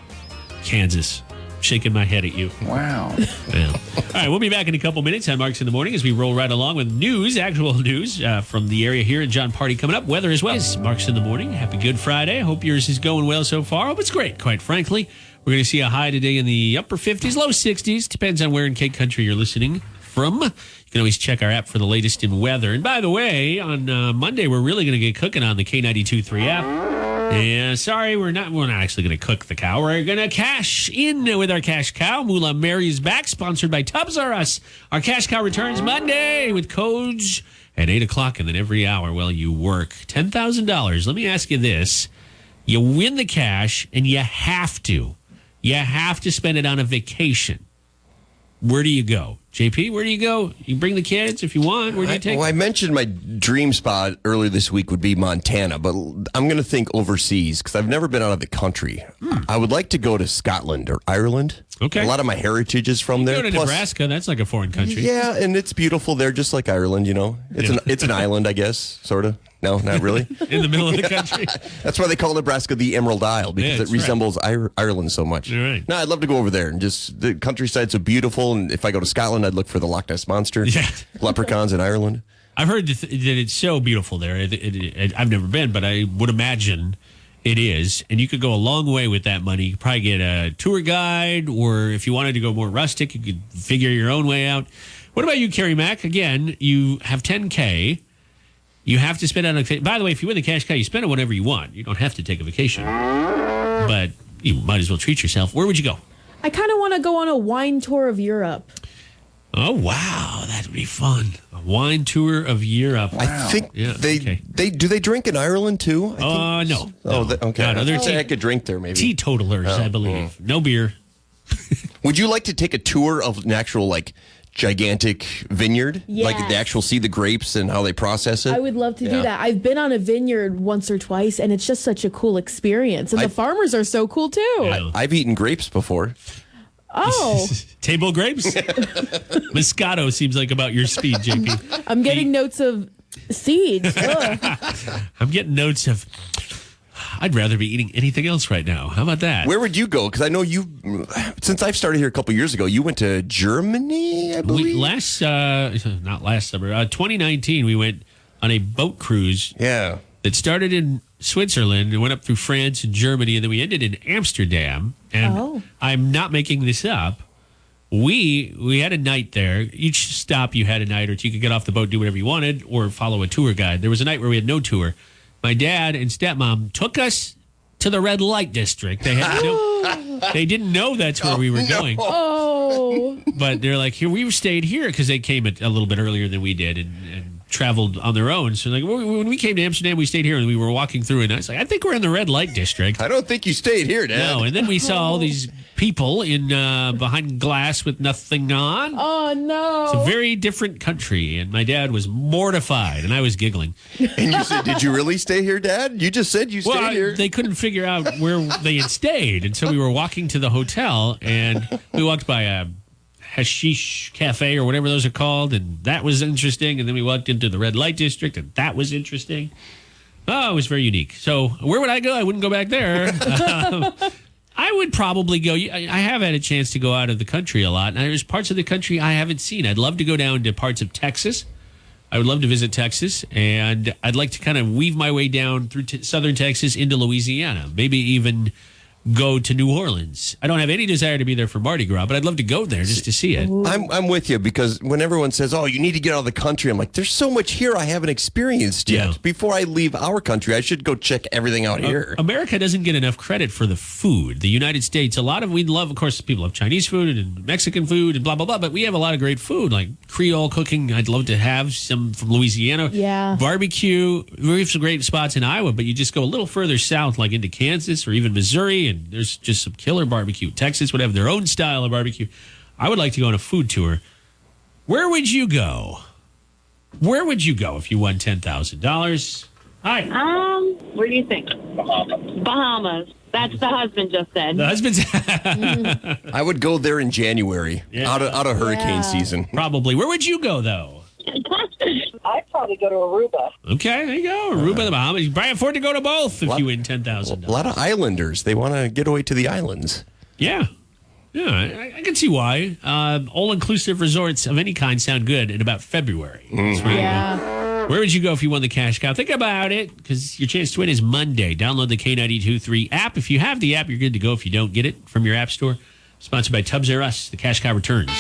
Speaker 1: Kansas. Shaking my head at you.
Speaker 6: Wow.
Speaker 1: Yeah. All right, we'll be back in a couple minutes on Marks in the Morning as we roll right along with news, actual news from the area here in John Party coming up. Weather as well. It's Marks in the Morning. Happy Good Friday. I hope yours is going well so far. Hope it's great, quite frankly. We're going to see a high today in the upper 50s, low 60s. Depends on where in Cape Country you're listening from. You can always check our app for the latest in weather. And by the way, on Monday, we're really going to get cooking on the K92.3 app. Yeah, sorry, we're not actually going to cook the cow. We're going to cash in with our cash cow. Moolah Mary's back, sponsored by Tubbs R Us. Our cash cow returns Monday with codes at 8 o'clock and then every hour while you work. $10,000. Let me ask you this. You win the cash and you have to. You have to spend it on a vacation. Where do you go? JP, where do you go? You bring the kids if you want. Where do you take
Speaker 9: them? Well, I mentioned my dream spot earlier this week would be Montana, but I'm going to think overseas because I've never been out of the country. I would like to go to Scotland or Ireland.
Speaker 1: Okay.
Speaker 9: A lot of my heritage is from there.
Speaker 1: Go to Nebraska. That's like a foreign country.
Speaker 9: Yeah, and it's beautiful there, just like Ireland, you know. It's an island, I guess, sort of. No, not really.
Speaker 1: In the middle of the country.
Speaker 9: That's why they call Nebraska the Emerald Isle, because it resembles Ireland so much.
Speaker 1: You're right.
Speaker 9: No, I'd love to go over there, and just the countryside's so beautiful, and if I go to Scotland, I'd look for the Loch Ness Monster, leprechauns in Ireland.
Speaker 1: I've heard that it's so beautiful there. I've never been, but I would imagine it is. And you could go a long way with that money. You could probably get a tour guide, or if you wanted to go more rustic, you could figure your own way out. What about you, Carrie Mack? Again, you have $10K. You have to spend it on a... By the way, if you win the cash cow, you spend it whenever you want. You don't have to take a vacation. But you might as well treat yourself. Where would you go?
Speaker 4: I kind of want to go on a wine tour of Europe.
Speaker 1: Oh, wow. That would be fun. A wine tour of Europe. Wow.
Speaker 9: I think they drink in Ireland, too?
Speaker 1: No.
Speaker 9: Okay.
Speaker 1: No,
Speaker 9: I could drink there, maybe.
Speaker 1: Teetotalers, I believe. No beer.
Speaker 9: Would you like to take a tour of an actual, gigantic vineyard?
Speaker 4: Yes.
Speaker 9: Like they actually see the grapes and how they process it?
Speaker 4: I would love to do that. I've been on a vineyard once or twice, and it's just such a cool experience. And the farmers are so cool, too.
Speaker 1: Yeah.
Speaker 9: I've eaten grapes before.
Speaker 4: Oh.
Speaker 1: Table grapes? Moscato seems like about your speed, JP.
Speaker 4: I'm getting notes of seeds.
Speaker 1: I'm getting notes of... I'd rather be eating anything else right now. How about that?
Speaker 9: Where would you go? Because I know since I've started here a couple years ago, you went to Germany, I believe?
Speaker 1: Not last summer, 2019, we went on a boat cruise.
Speaker 9: Yeah.
Speaker 1: That started in Switzerland and went up through France and Germany, and then we ended in Amsterdam. And I'm not making this up. We had a night there. Each stop you had a night, or you could get off the boat, do whatever you wanted, or follow a tour guide. There was a night where we had no tour. My dad and stepmom took us to the red light district. They didn't know that's where we were going.
Speaker 4: Oh.
Speaker 1: But they're like, here, we stayed here because they came a little bit earlier than we did and traveled on their own. So when we came to Amsterdam, we stayed here and we were walking through and I was like, I think we're in the red light district.
Speaker 9: I don't think you stayed here, Dad.
Speaker 1: No, and then we saw all these people in behind glass with nothing on.
Speaker 4: Oh, no.
Speaker 1: It's a very different country, and my dad was mortified, and I was giggling.
Speaker 9: And you said, did you really stay here, Dad? You just said you stayed here.
Speaker 1: They couldn't figure out where they had stayed, and so we were walking to the hotel, and we walked by a hashish cafe or whatever those are called, and that was interesting, and then we walked into the red light district, and that was interesting. Oh, it was very unique. So where would I go? I wouldn't go back there. I would probably go. I have had a chance to go out of the country a lot, and there's parts of the country I haven't seen. I'd love to go down to parts of Texas. I would love to visit Texas, and I'd like to kind of weave my way down through southern Texas into Louisiana, maybe even go to New Orleans. I don't have any desire to be there for Mardi Gras, but I'd love to go there just to see it.
Speaker 9: I'm with you because when everyone says, "Oh, you need to get out of the country," I'm like, "There's so much here I haven't experienced yet.
Speaker 1: Yeah.
Speaker 9: Before I leave our country, I should go check everything out here."
Speaker 1: America doesn't get enough credit for the food. The United States, we love, of course, people love Chinese food and Mexican food and blah, blah, blah, but we have a lot of great food, like Creole cooking. I'd love to have some from Louisiana.
Speaker 4: Yeah.
Speaker 1: Barbecue. We have some great spots in Iowa, but you just go a little further south, like into Kansas or even Missouri, and there's just some killer barbecue. Texas would have their own style of barbecue. I would like to go on a food tour. Where would you go? Where would you go if you won $10,000? Hi.
Speaker 5: Where do you think? Bahamas. That's the husband just said.
Speaker 1: The husband's
Speaker 9: I would go there in January,
Speaker 1: Yeah.
Speaker 9: out of hurricane season.
Speaker 1: probably. Where would you go, though?
Speaker 3: I'd probably go to Aruba.
Speaker 1: Okay, there you go. Aruba, the Bahamas. You probably afford to go to both if you win $10,000.
Speaker 9: A lot of islanders. They want to get away to the islands.
Speaker 1: Yeah. Yeah, I can see why. All-inclusive resorts of any kind sound good in about February. That's where you go.
Speaker 4: Yeah.
Speaker 1: Where would you go if you won the cash cow? Think about it, because your chance to win is Monday. Download the K92.3 app. If you have the app, you're good to go. If you don't, get it from your app store. Sponsored by Tubbs R Us. The cash cow returns.